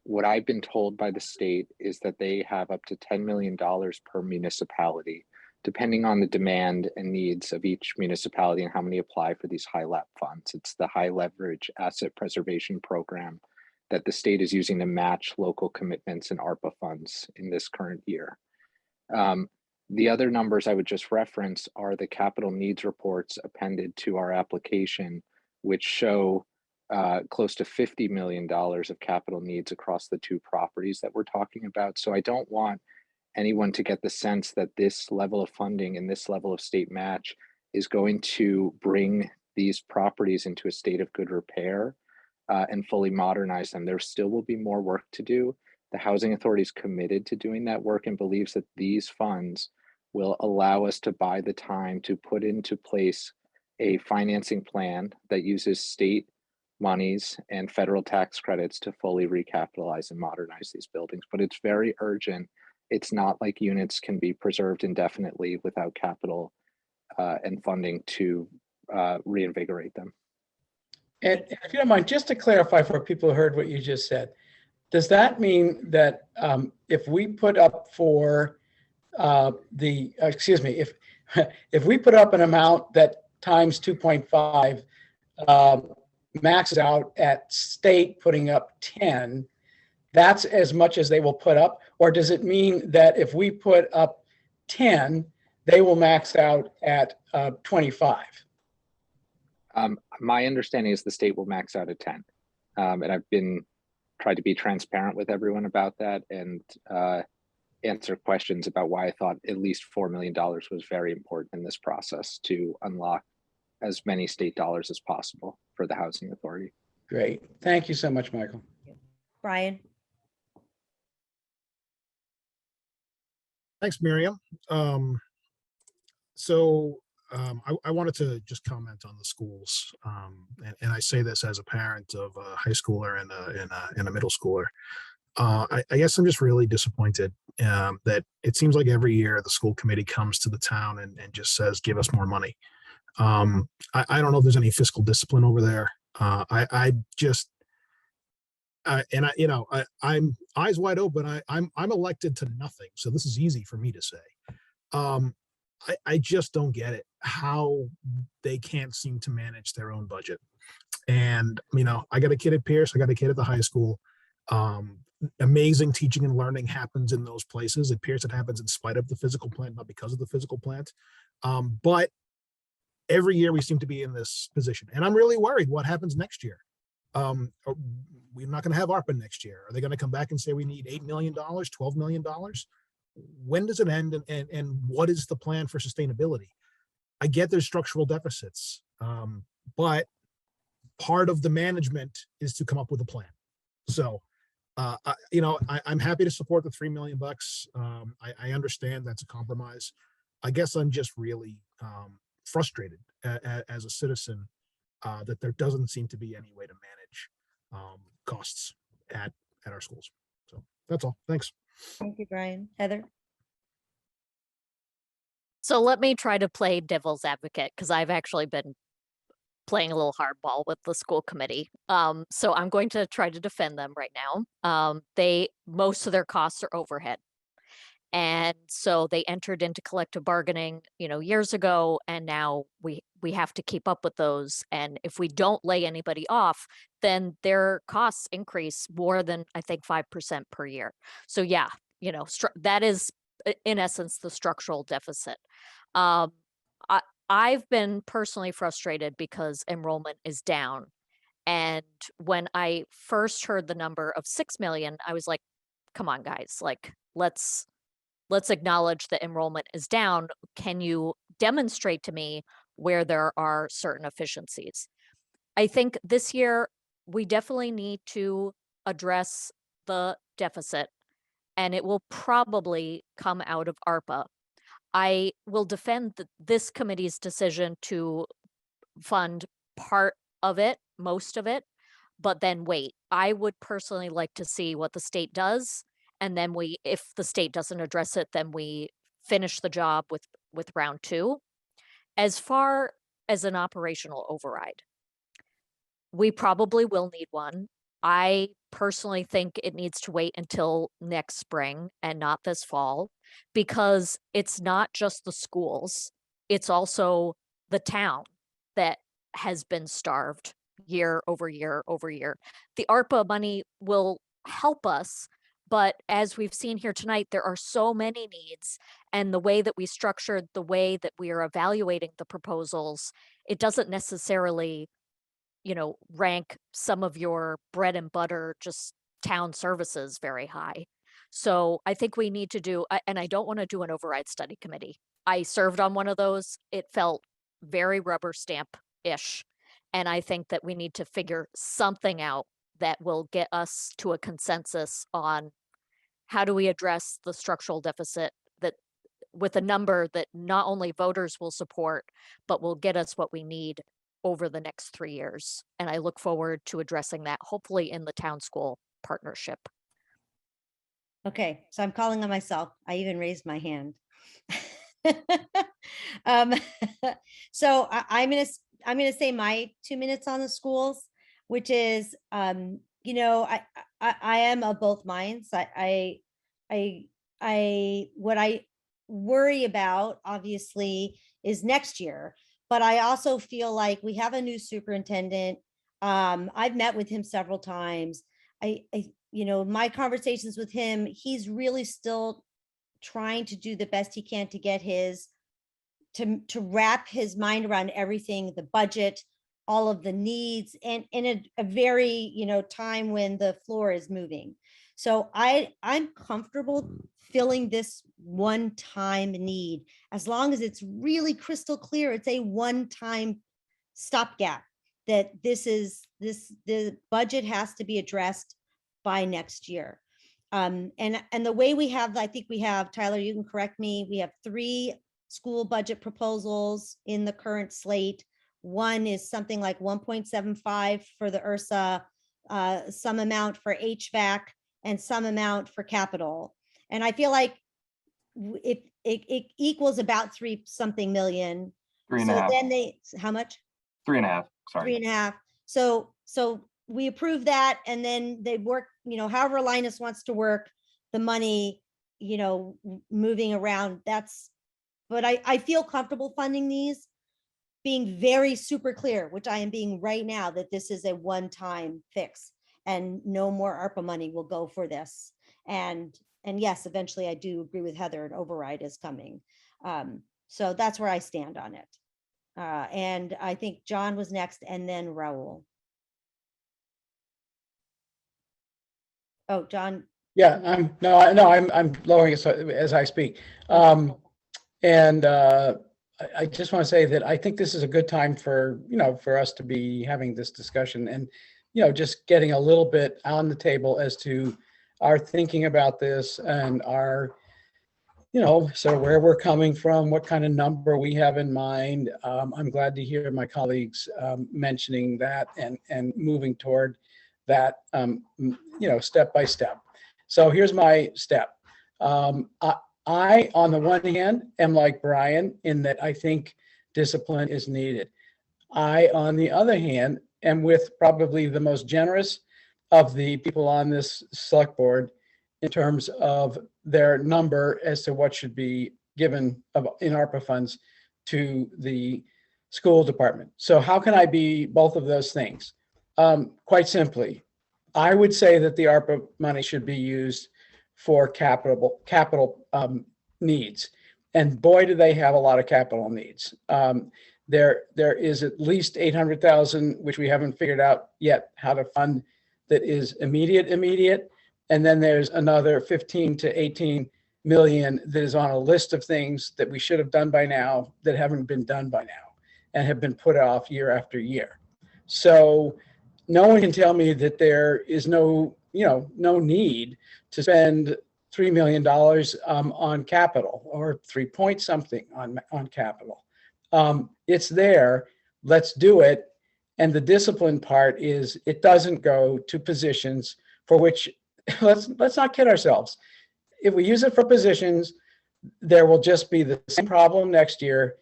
what I've been told by the state is that they have up to $10 million per municipality, depending on the demand and needs of each municipality and how many apply for these high LAP funds. It's the high leverage asset preservation program that the state is using to match local commitments and ARPA funds in this current year. The other numbers I would just reference are the capital needs reports appended to our application, which show close to $50 million of capital needs across the two properties that we're talking about. So I don't want anyone to get the sense that this level of funding and this level of state match is going to bring these properties into a state of good repair and fully modernize them. There still will be more work to do. The Housing Authority is committed to doing that work and believes that these funds will allow us to buy the time to put into place a financing plan that uses state monies and federal tax credits to fully recapitalize and modernize these buildings. But it's very urgent. It's not like units can be preserved indefinitely without capital and funding to reinvigorate them. And if you don't mind, just to clarify for people who heard what you just said, does that mean that if we put up for if we put up an amount that times 2.5 maxes out at state putting up 10, that's as much as they will put up? Or does it mean that if we put up 10, they will max out at 25? My understanding is the state will max out at 10. And I've tried to be transparent with everyone about that and answer questions about why I thought at least $4 million was very important in this process to unlock as many state dollars as possible for the Housing Authority. Great. Thank you so much, Michael. Brian. Thanks, Miriam. I wanted to just comment on the schools, and I say this as a parent of a high schooler and a middle schooler. I guess I'm just really disappointed that it seems like every year the school committee comes to the town and just says, give us more money. I don't know if there's any fiscal discipline over there. I'm eyes wide open. I'm elected to nothing, so this is easy for me to say. I just don't get it, how they can't seem to manage their own budget. And, I got a kid at Pierce, I got a kid at the high school. Amazing teaching and learning happens in those places. At Pierce, it happens in spite of the physical plant, not because of the physical plant. But every year we seem to be in this position. And I'm really worried what happens next year. We're not going to have ARPA next year. Are they going to come back and say we need $8 million, $12 million? When does it end, and what is the plan for sustainability? I get there's structural deficits, but part of the management is to come up with a plan. So, I'm happy to support the $3 million. I understand that's a compromise. I guess I'm just really frustrated as a citizen that there doesn't seem to be any way to manage costs at our schools. So that's all. Thanks. Thank you, Brian. Heather? So let me try to play devil's advocate, because I've actually been playing a little hardball with the school committee. So I'm going to try to defend them right now. Most of their costs are overhead. And so they entered into collective bargaining, years ago, and now we have to keep up with those. And if we don't lay anybody off, then their costs increase more than, I think, 5% per year. So yeah, that is in essence the structural deficit. I've been personally frustrated because enrollment is down. And when I first heard the number of 6 million, I was like, come on, guys, let's let's acknowledge that enrollment is down. Can you demonstrate to me where there are certain efficiencies? I think this year we definitely need to address the deficit, and it will probably come out of ARPA. I will defend this committee's decision to fund part of it, most of it, but then wait. I would personally like to see what the state does. And then if the state doesn't address it, then we finish the job with round 2. As far as an operational override, we probably will need one. I personally think it needs to wait until next spring and not this fall, because it's not just the schools, it's also the town that has been starved year over year over year. The ARPA money will help us, but as we've seen here tonight, there are so many needs, and the way that we structured, the way that we are evaluating the proposals, it doesn't necessarily, rank some of your bread and butter, just town services very high. So I think we need to do, and I don't want to do an override study committee. I served on one of those. It felt very rubber stamp-ish. And I think that we need to figure something out that will get us to a consensus on how do we address the structural deficit that with a number that not only voters will support, but will get us what we need over the next 3 years. And I look forward to addressing that, hopefully in the town school partnership. Okay, so I'm calling on myself. I even raised my hand. So I'm gonna say my 2 minutes on the schools, which is, I am of both minds. What I worry about obviously is next year, but I also feel like we have a new superintendent. I've met with him several times. My conversations with him, he's really still trying to do the best he can to get to wrap his mind around everything, the budget, all of the needs, and in a very, time when the floor is moving. So I'm comfortable filling this one-time need, as long as it's really crystal clear, it's a one-time stopgap, that the budget has to be addressed by next year. And the way I think we have, Tyler, you can correct me, we have 3 school budget proposals in the current slate. One is something like 1.75 for the URSA, some amount for HVAC, and some amount for capital. And I feel like it equals about 3-something million. 3.5. Then how much? 3.5. Sorry. 3.5. So we approve that, and then they work, however Linus wants to work the money, moving around. But I feel comfortable funding these, being very super clear, which I am being right now, that this is a one-time fix and no more ARPA money will go for this. And yes, eventually I do agree with Heather, an override is coming. So that's where I stand on it. And I think John was next, and then Raul. Oh, John. Yeah, I'm lowering it as I speak. I just want to say that I think this is a good time for us to be having this discussion, and just getting a little bit on the table as to our thinking about this, and our so where we're coming from, what kind of number we have in mind. I'm glad to hear my colleagues mentioning that and moving toward that step by step. So here's my step. I, on the one hand, am like Brian in that I think discipline is needed. I, on the other hand, am with probably the most generous of the people on this select board in terms of their number as to what should be given in ARPA funds to the school department. So how can I be both of those things? Quite simply, I would say that the ARPA money should be used for capital needs. And boy, do they have a lot of capital needs. There is at least 800,000, which we haven't figured out yet how to fund, that is immediate. And then there's another 15 to 18 million that is on a list of things that we should have done by now that haven't been done by now and have been put off year after year. So no one can tell me that there is no need to spend $3 million on capital, or 3 point something on capital. It's there, let's do it. And the discipline part is it doesn't go to positions for which, let's not kid ourselves. If we use it for positions, there will just be the same problem next year,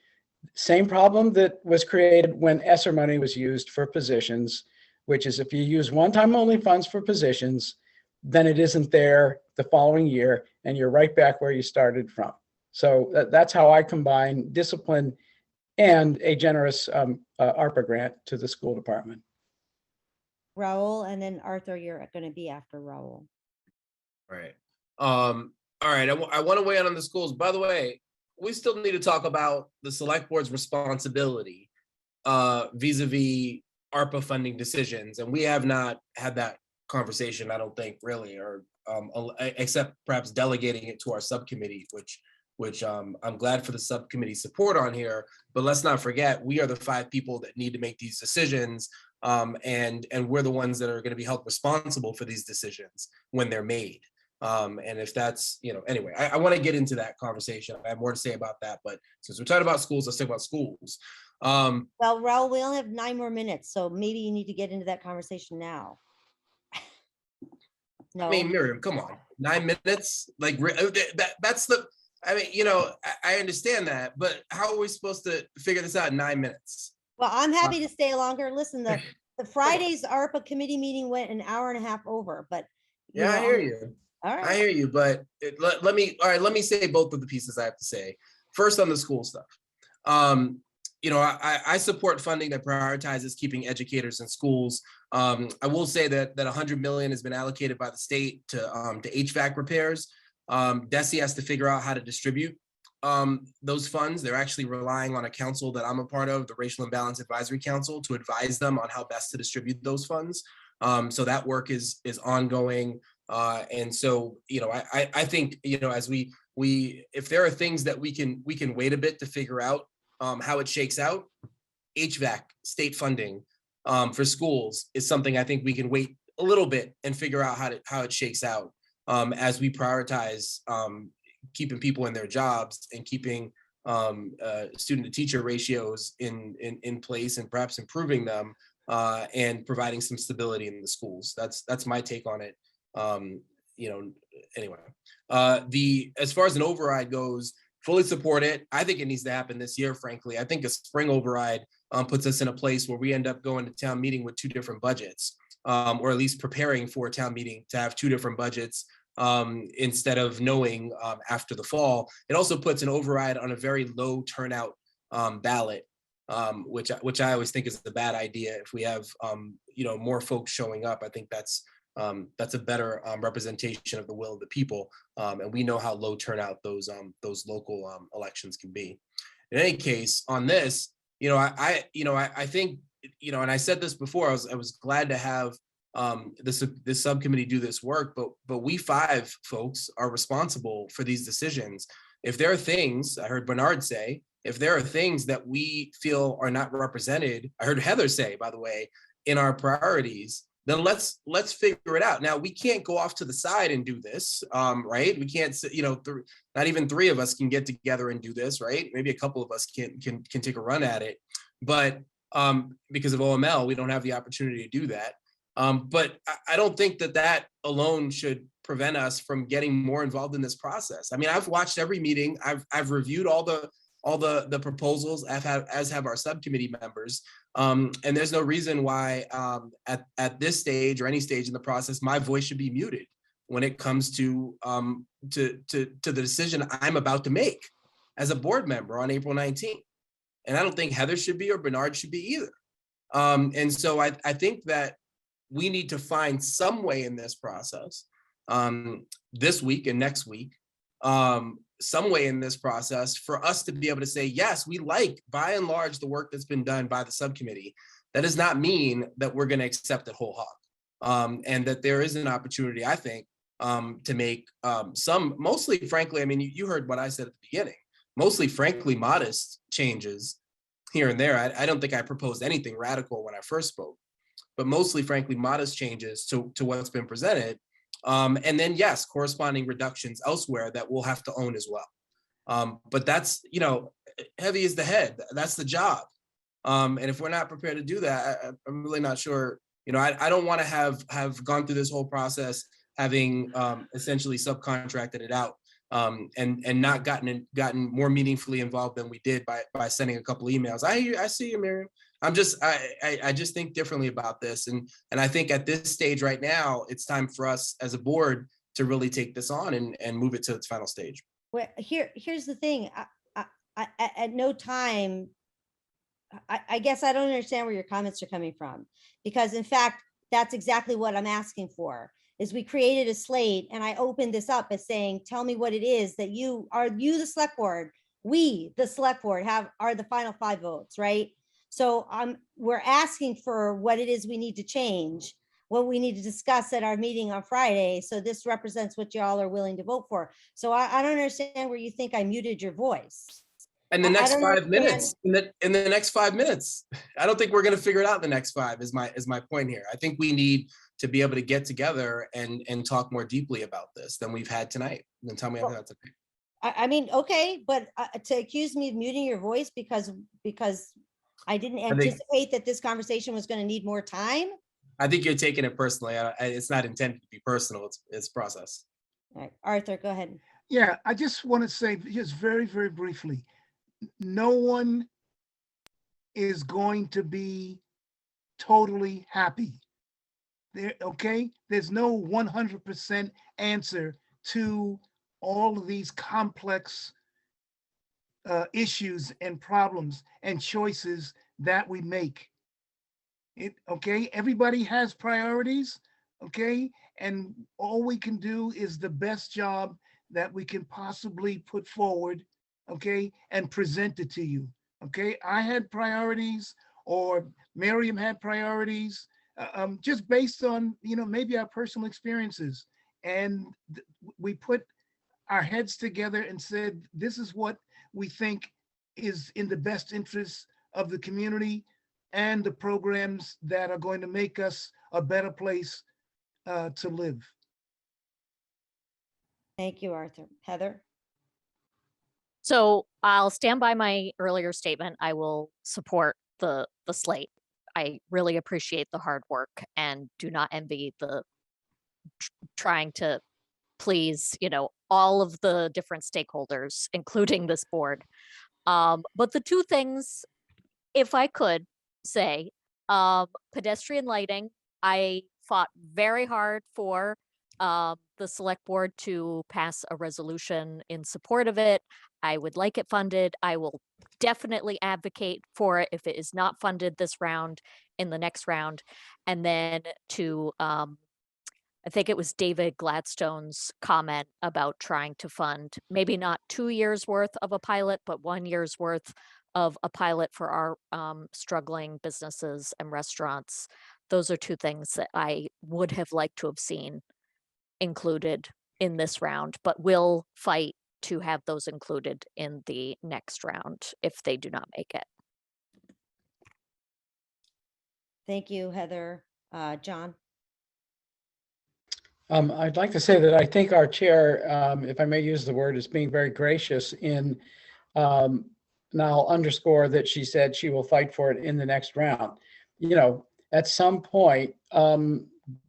same problem that was created when ESSER money was used for positions, which is if you use one-time only funds for positions, then it isn't there the following year, and you're right back where you started from. So that's how I combine discipline and a generous ARPA grant to the school department. Raul, and then Arthur, you're going to be after Raul. Right. All right. I want to weigh in on the schools. By the way, we still need to talk about the select board's responsibility vis-a-vis ARPA funding decisions. And we have not had that conversation, I don't think, really, or except perhaps delegating it to our subcommittee, which I'm glad for the subcommittee support on here. But let's not forget, we are the 5 people that need to make these decisions. And we're the ones that are going to be held responsible for these decisions when they're made. And if that's, anyway, I want to get into that conversation. I have more to say about that, but since we're talking about schools, let's talk about schools. Well, Raul, we only have 9 more minutes, so maybe you need to get into that conversation now. No. I mean, Miriam, come on, 9 minutes? Like that's the, I mean, I understand that, but how are we supposed to figure this out in 9 minutes? Well, I'm happy to stay longer. Listen, the Friday's ARPA committee meeting went an hour and a half over, but yeah, I hear you. All right. I hear you, but let me say both of the pieces I have to say. First, on the school stuff. I support funding that prioritizes keeping educators in schools. I will say that $100 million has been allocated by the state to HVAC repairs. DESE has to figure out how to distribute those funds. They're actually relying on a council that I'm a part of, the Racial Imbalance Advisory Council, to advise them on how best to distribute those funds. So that work is ongoing. And so, I think, as we if there are things that we can wait a bit to figure out how it shakes out, HVAC state funding for schools is something I think we can wait a little bit and figure out how it shakes out as we prioritize keeping people in their jobs and keeping student to teacher ratios in place and perhaps improving them and providing some stability in the schools. That's my take on it. Anyway, as far as an override goes, fully support it. I think it needs to happen this year, frankly. I think a spring override puts us in a place where we end up going to town meeting with 2 different budgets, or at least preparing for a town meeting to have 2 different budgets instead of knowing after the fall. It also puts an override on a very low turnout ballot, which I always think is a bad idea. If we have more folks showing up, I think that's a better representation of the will of the people, and we know how low turnout those local elections can be. In any case, on this, I think, and I said this before, I was glad to have this subcommittee do this work, but we 5 folks are responsible for these decisions. If there are things, I heard Bernard say, if there are things that we feel are not represented, I heard Heather say, by the way, in our priorities, then let's figure it out. Now, we can't go off to the side and do this, right? We can't, not even 3 of us can get together and do this, right? Maybe a couple of us can take a run at it, but because of OML, we don't have the opportunity to do that. But I don't think that alone should prevent us from getting more involved in this process. I mean, I've watched every meeting. I've reviewed all the proposals, as have our subcommittee members. And there's no reason why at this stage or any stage in the process, my voice should be muted when it comes to the decision I'm about to make as a board member on April 19th. And I don't think Heather should be or Bernard should be either. And so I think that we need to find some way in this process this week and next week, some way in this process for us to be able to say, yes, we like by and large the work that's been done by the subcommittee. That does not mean that we're going to accept it whole hog. And that there is an opportunity, I think, to make some, mostly frankly, I mean, you heard what I said at the beginning, mostly frankly modest changes here and there. I don't think I proposed anything radical when I first spoke, but mostly frankly modest changes to what's been presented. And then yes, corresponding reductions elsewhere that we'll have to own as well. But that's, you know, heavy is the head, that's the job. And if we're not prepared to do that, I'm really not sure, you know, I don't want to have gone through this whole process having essentially subcontracted it out and not gotten more meaningfully involved than we did by sending a couple emails. I see you, Miriam. I just think differently about this. And I think at this stage right now, it's time for us as a board to really take this on and move it to its final stage. Well, here's the thing. I at no time, I guess I don't understand where your comments are coming from, because in fact, that's exactly what I'm asking for, is we created a slate and I opened this up as saying, tell me what it is that you, the select board, we, the select board are the final 5 votes, right? So we're asking for what it is we need to change, what we need to discuss at our meeting on Friday. So this represents what y'all are willing to vote for. So I don't understand where you think I muted your voice. And the next 5 minutes, in the next 5 minutes, I don't think we're going to figure it out in the next 5 is my point here. I think we need to be able to get together and talk more deeply about this than we've had tonight. Than time we have had tonight. I mean, okay, but to accuse me of muting your voice because I didn't anticipate that this conversation was going to need more time. I think you're taking it personally. It's not intended to be personal. It's process. All right, Arthur, go ahead. Yeah, I just want to say just very, very briefly, no one is going to be totally happy. Okay, there's no 100% answer to all of these complex issues and problems and choices that we make. Okay, everybody has priorities, okay, and all we can do is the best job that we can possibly put forward, okay, and present it to you. Okay, I had priorities, or Miriam had priorities, just based on, you know, maybe our personal experiences, and we put our heads together and said, this is what we think is in the best interest of the community and the programs that are going to make us a better place to live. Thank you, Arthur. Heather? So I'll stand by my earlier statement. I will support the slate. I really appreciate the hard work and do not envy the trying to please, you know, all of the different stakeholders, including this board. But the two things, if I could say, pedestrian lighting, I fought very hard for the select board to pass a resolution in support of it. I would like it funded. I will definitely advocate for it if it is not funded this round, in the next round. And then to, I think it was David Gladstone's comment about trying to fund maybe not 2 years worth of a pilot, but 1 year's worth of a pilot for our struggling businesses and restaurants. Those are two things that I would have liked to have seen included in this round, but will fight to have those included in the next round if they do not make it. Thank you, Heather. John? I'd like to say that I think our chair, if I may use the word, is being very gracious in, and I'll underscore that she said she will fight for it in the next round. You know, at some point,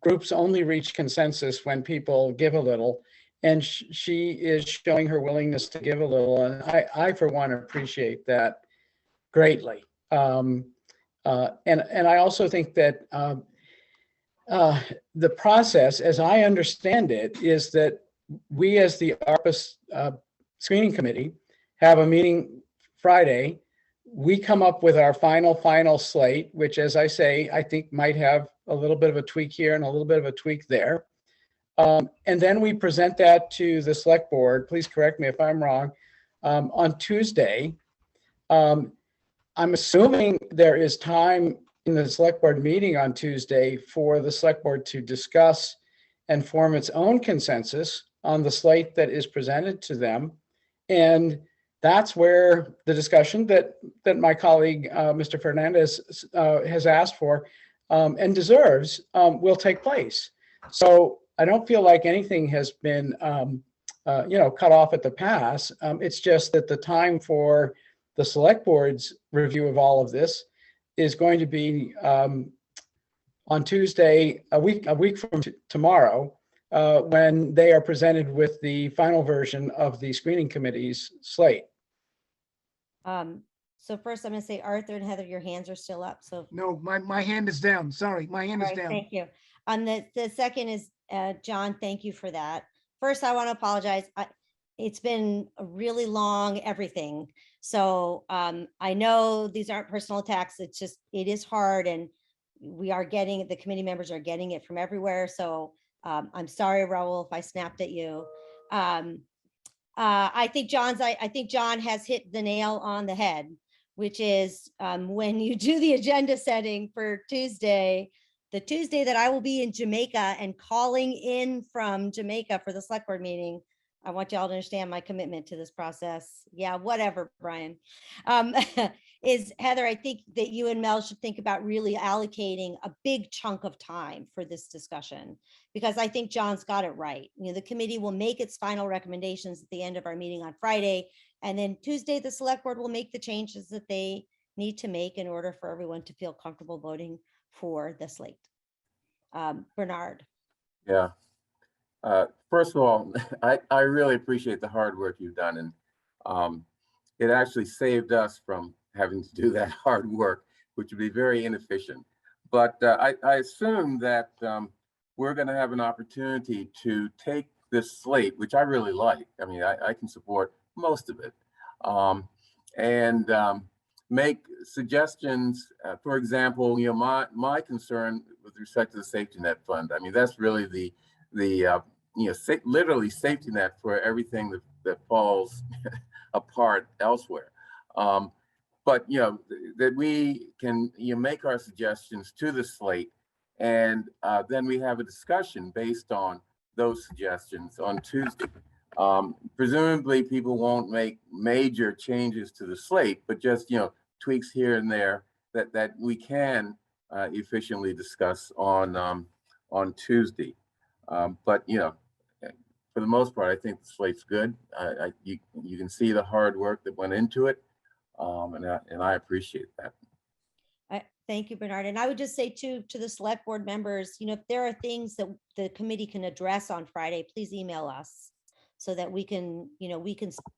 groups only reach consensus when people give a little, and she is showing her willingness to give a little, and I for one appreciate that greatly. And I also think that the process, as I understand it, is that we as the ARPA screening committee have a meeting Friday. We come up with our final slate, which, as I say, I think might have a little bit of a tweak here and a little bit of a tweak there. And then we present that to the select board. Please correct me if I'm wrong. On Tuesday, I'm assuming there is time in the select board meeting on Tuesday for the select board to discuss and form its own consensus on the slate that is presented to them. And that's where the discussion that my colleague, Mr. Fernandez, has asked for and deserves will take place. So I don't feel like anything has been cut off at the pass. It's just that the time for the select board's review of all of this is going to be on Tuesday, a week from tomorrow, when they are presented with the final version of the screening committee's slate. So first I'm going to say Arthur and Heather, your hands are still up. So No, my hand is down. Sorry, my hand is all right, down. thank you. The second is John, thank you for that. First, I want to apologize. It's been a really long everything. So I know these aren't personal attacks. It's just, it is hard, and we are getting, the committee members are getting it from everywhere. So I'm sorry, Raul, if I snapped at you. I think John has hit the nail on the head, which is when you do the agenda setting for Tuesday, the Tuesday that I will be in Jamaica and calling in from Jamaica for the select board meeting. I want y'all to understand my commitment to this process. Yeah, whatever, Brian. Is Heather, I think that you and Mel should think about really allocating a big chunk of time for this discussion, because I think John's got it right. You know, the committee will make its final recommendations at the end of our meeting on Friday, and then Tuesday, the select board will make the changes that they need to make in order for everyone to feel comfortable voting for the slate. Bernard. Yeah. First of all, I really appreciate the hard work you've done, and it actually saved us from having to do that hard work, which would be very inefficient. But I assume that we're going to have an opportunity to take this slate, which I really like. I mean, I can support most of it, and make suggestions. For example, you know, my concern with respect to the safety net fund. I mean, that's really the literally safety net for everything that falls apart elsewhere. But you know, that we can make our suggestions to the slate, and then we have a discussion based on those suggestions on Tuesday. Presumably people won't make major changes to the slate, but just tweaks here and there that we can efficiently discuss on Tuesday. But for the most part, I think the slate's good. You can see the hard work that went into it, and I appreciate that. Thank you, Bernard. And I would just say to the select board members, if there are things that the committee can address on Friday, please email us so that we can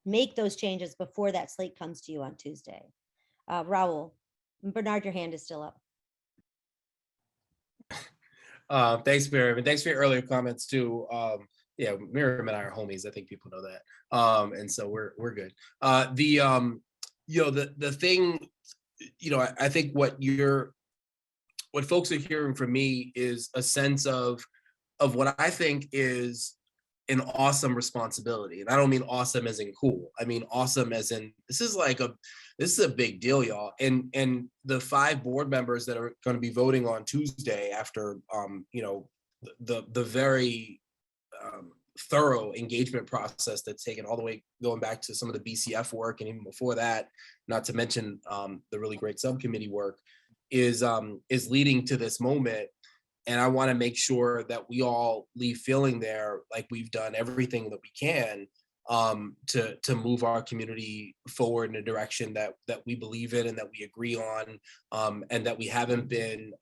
make those changes before that slate comes to you on Tuesday. Raul, Bernard, your hand is still up. Thanks, Miriam, and thanks for your earlier comments too. Yeah, Miriam and I are homies. I think people know that, and so we're good. The thing, I think what folks are hearing from me is a sense of what I think is an awesome responsibility, and I don't mean awesome as in cool. I mean awesome as in this is a big deal, y'all. And the 5 board members that are going to be voting on Tuesday after the very thorough engagement process that's taken all the way going back to some of the BCF work, and even before that, not to mention the really great subcommittee work, is leading to this moment. And I want to make sure that we all leave feeling there like we've done everything that we can to move our community forward in a direction that we believe in and that we agree on, and that we haven't been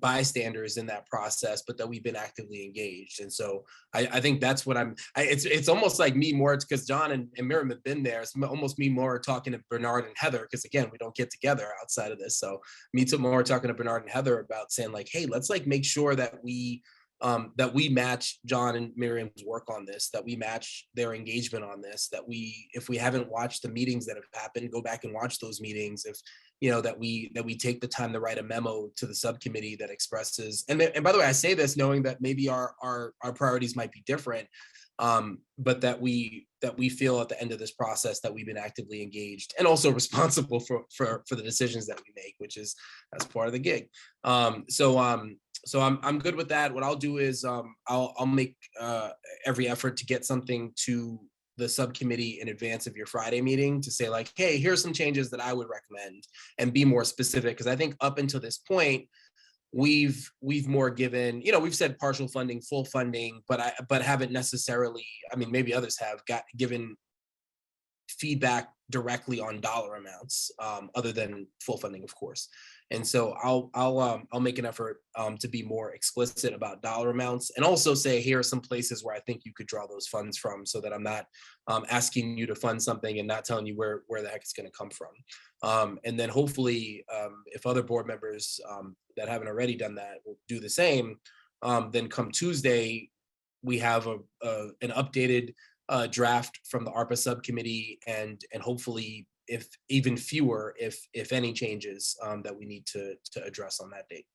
bystanders in that process, but that we've been actively engaged. And so I think that's what it's almost like me more, because John and Miriam have been there. It's almost me more talking to Bernard and Heather, because again, we don't get together outside of this. So me too more talking to Bernard and Heather about saying like, hey, let's make sure that we match John and Miriam's work on this, that we match their engagement on this, that if we haven't watched the meetings that have happened, go back and watch those meetings. If that we take the time to write a memo to the subcommittee that expresses, and by the way, I say this knowing that maybe our priorities might be different, but that we feel at the end of this process that we've been actively engaged and also responsible for the decisions that we make, which is that's part of the gig. so I'm good with that. What I'll do is I'll make every effort to get something to the subcommittee in advance of your Friday meeting to say like, hey, here's some changes that I would recommend, and be more specific. Because I think up until this point, we've more given, we've said partial funding, full funding, but haven't necessarily, I mean, maybe others have given feedback directly on dollar amounts, other than full funding, of course. And so I'll make an effort to be more explicit about dollar amounts, and also say, here are some places where I think you could draw those funds from, so that I'm not asking you to fund something and not telling you where the heck it's going to come from. And then hopefully, if other board members that haven't already done that will do the same, then come Tuesday, we have an updated draft from the ARPA subcommittee, and hopefully, if even fewer, if any changes that we need to address on that date.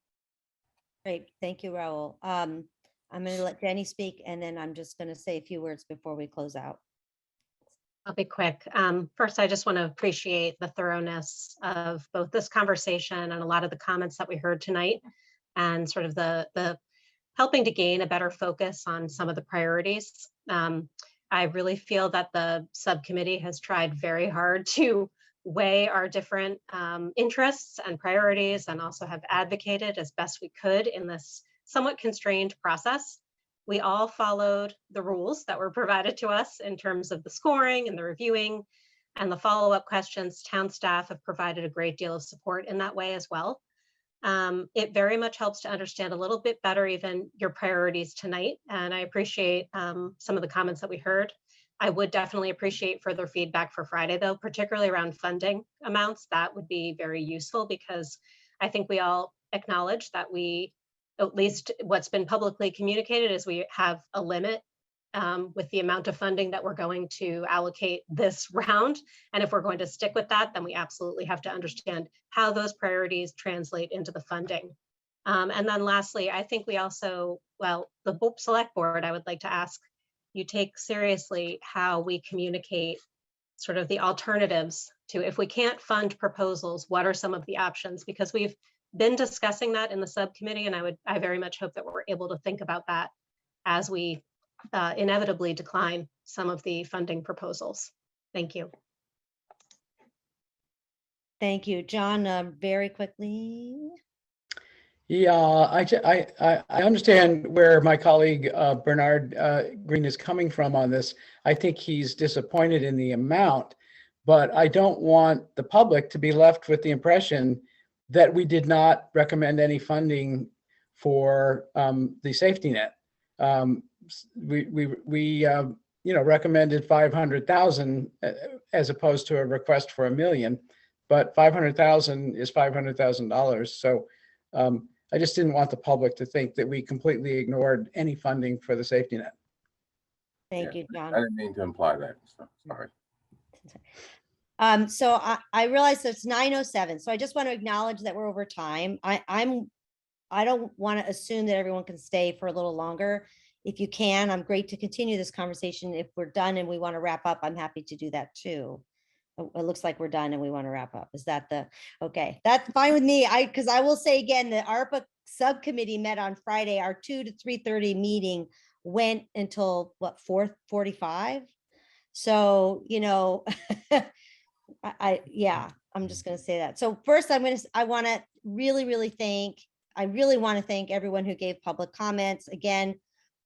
Great, thank you, Raul. I'm going to let Jenny speak, and then I'm just going to say a few words before we close out. I'll be quick. First, I just want to appreciate the thoroughness of both this conversation and a lot of the comments that we heard tonight, and sort of the helping to gain a better focus on some of the priorities. I really feel that the subcommittee has tried very hard to weigh our different interests and priorities, and also have advocated as best we could in this somewhat constrained process. We all followed the rules that were provided to us in terms of the scoring and the reviewing and the follow-up questions. Town staff have provided a great deal of support in that way as well. It very much helps to understand a little bit better even your priorities tonight. And I appreciate some of the comments that we heard. I would definitely appreciate further feedback for Friday, though, particularly around funding amounts. That would be very useful, because I think we all acknowledge that we, at least what's been publicly communicated, is we have a limit with the amount of funding that we're going to allocate this round. And if we're going to stick with that, then we absolutely have to understand how those priorities translate into the funding. And then lastly, I think we also, well, the select board, I would like to ask you take seriously how we communicate sort of the alternatives to, if we can't fund proposals, what are some of the options? Because we've been discussing that in the subcommittee, and I very much hope that we're able to think about that as we inevitably decline some of the funding proposals. Thank you. Thank you, John. Very quickly. Yeah, I understand where my colleague Bernard Green is coming from on this. I think he's disappointed in the amount, but I don't want the public to be left with the impression that we did not recommend any funding for the safety net. We recommended 500,000 as opposed to a request for $1 million, but 500,000 is $500,000. So I just didn't want the public to think that we completely ignored any funding for the safety net. Thank you, John. I didn't mean to imply that. So, sorry. So I realize it's 9:07. So I just want to acknowledge that we're over time. I don't want to assume that everyone can stay for a little longer. If you can, I'm great to continue this conversation. If we're done and we want to wrap up, I'm happy to do that too. It looks like we're done and we want to wrap up. Is that okay? That's fine with me. Because I will say again, the ARPA subcommittee met on Friday. Our 2 to 3:30 meeting went until what, 4:45. So, I'm just going to say that. So first I want to really thank everyone who gave public comments. Again,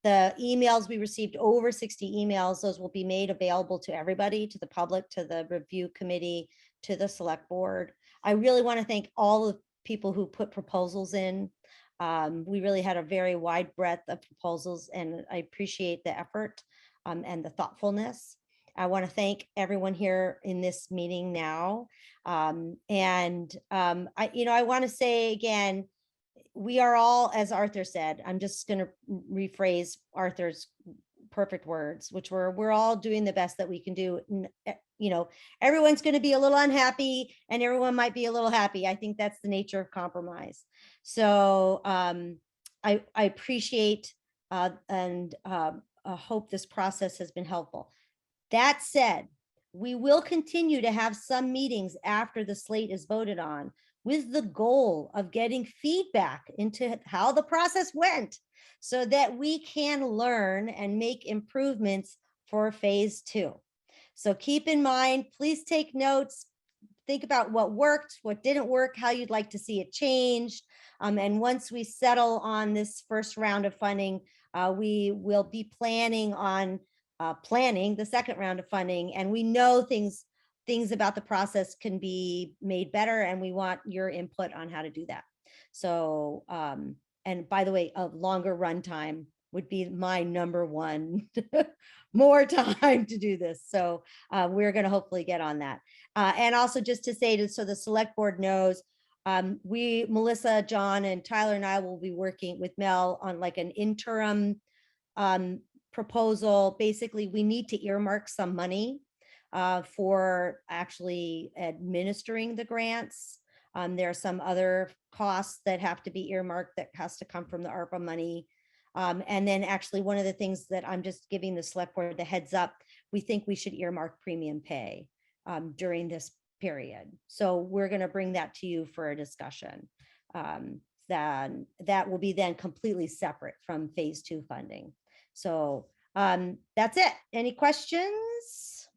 the emails, we received over 60 emails. Those will be made available to everybody, to the public, to the review committee, to the select board. I really want to thank all the people who put proposals in. We really had a very wide breadth of proposals, and I appreciate the effort and the thoughtfulness. I want to thank everyone here in this meeting now. I want to say again, we are all, as Arthur said, I'm just going to rephrase Arthur's perfect words, which we're all doing the best that we can do. Everyone's going to be a little unhappy and everyone might be a little happy. I think that's the nature of compromise. So I appreciate and hope this process has been helpful. That said, we will continue to have some meetings after the slate is voted on, with the goal of getting feedback into how the process went so that we can learn and make improvements for phase 2. So keep in mind, please take notes, think about what worked, what didn't work, how you'd like to see it changed. And once we settle on this first round of funding, we will be planning on planning the second round of funding. And we know things about the process can be made better, and we want your input on how to do that. So, and by the way, a longer runtime would be my number one, more time to do this. So we're going to hopefully get on that. And also just to say, so the select board knows, Melissa, John, and Tyler and I will be working with Mel on like an interim proposal. Basically, we need to earmark some money for actually administering the grants. There are some other costs that have to be earmarked that has to come from the ARPA money. And then actually one of the things that I'm just giving the select board the heads up, we think we should earmark premium pay during this period. So we're going to bring that to you for a discussion. Then that will be then completely separate from phase 2 funding. So that's it. Any questions?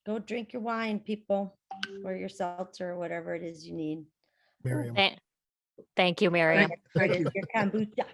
Go drink your wine, people, or your seltzer, or whatever it is you need. Miriam. Thank you, Miriam. Thank you. Your kombucha.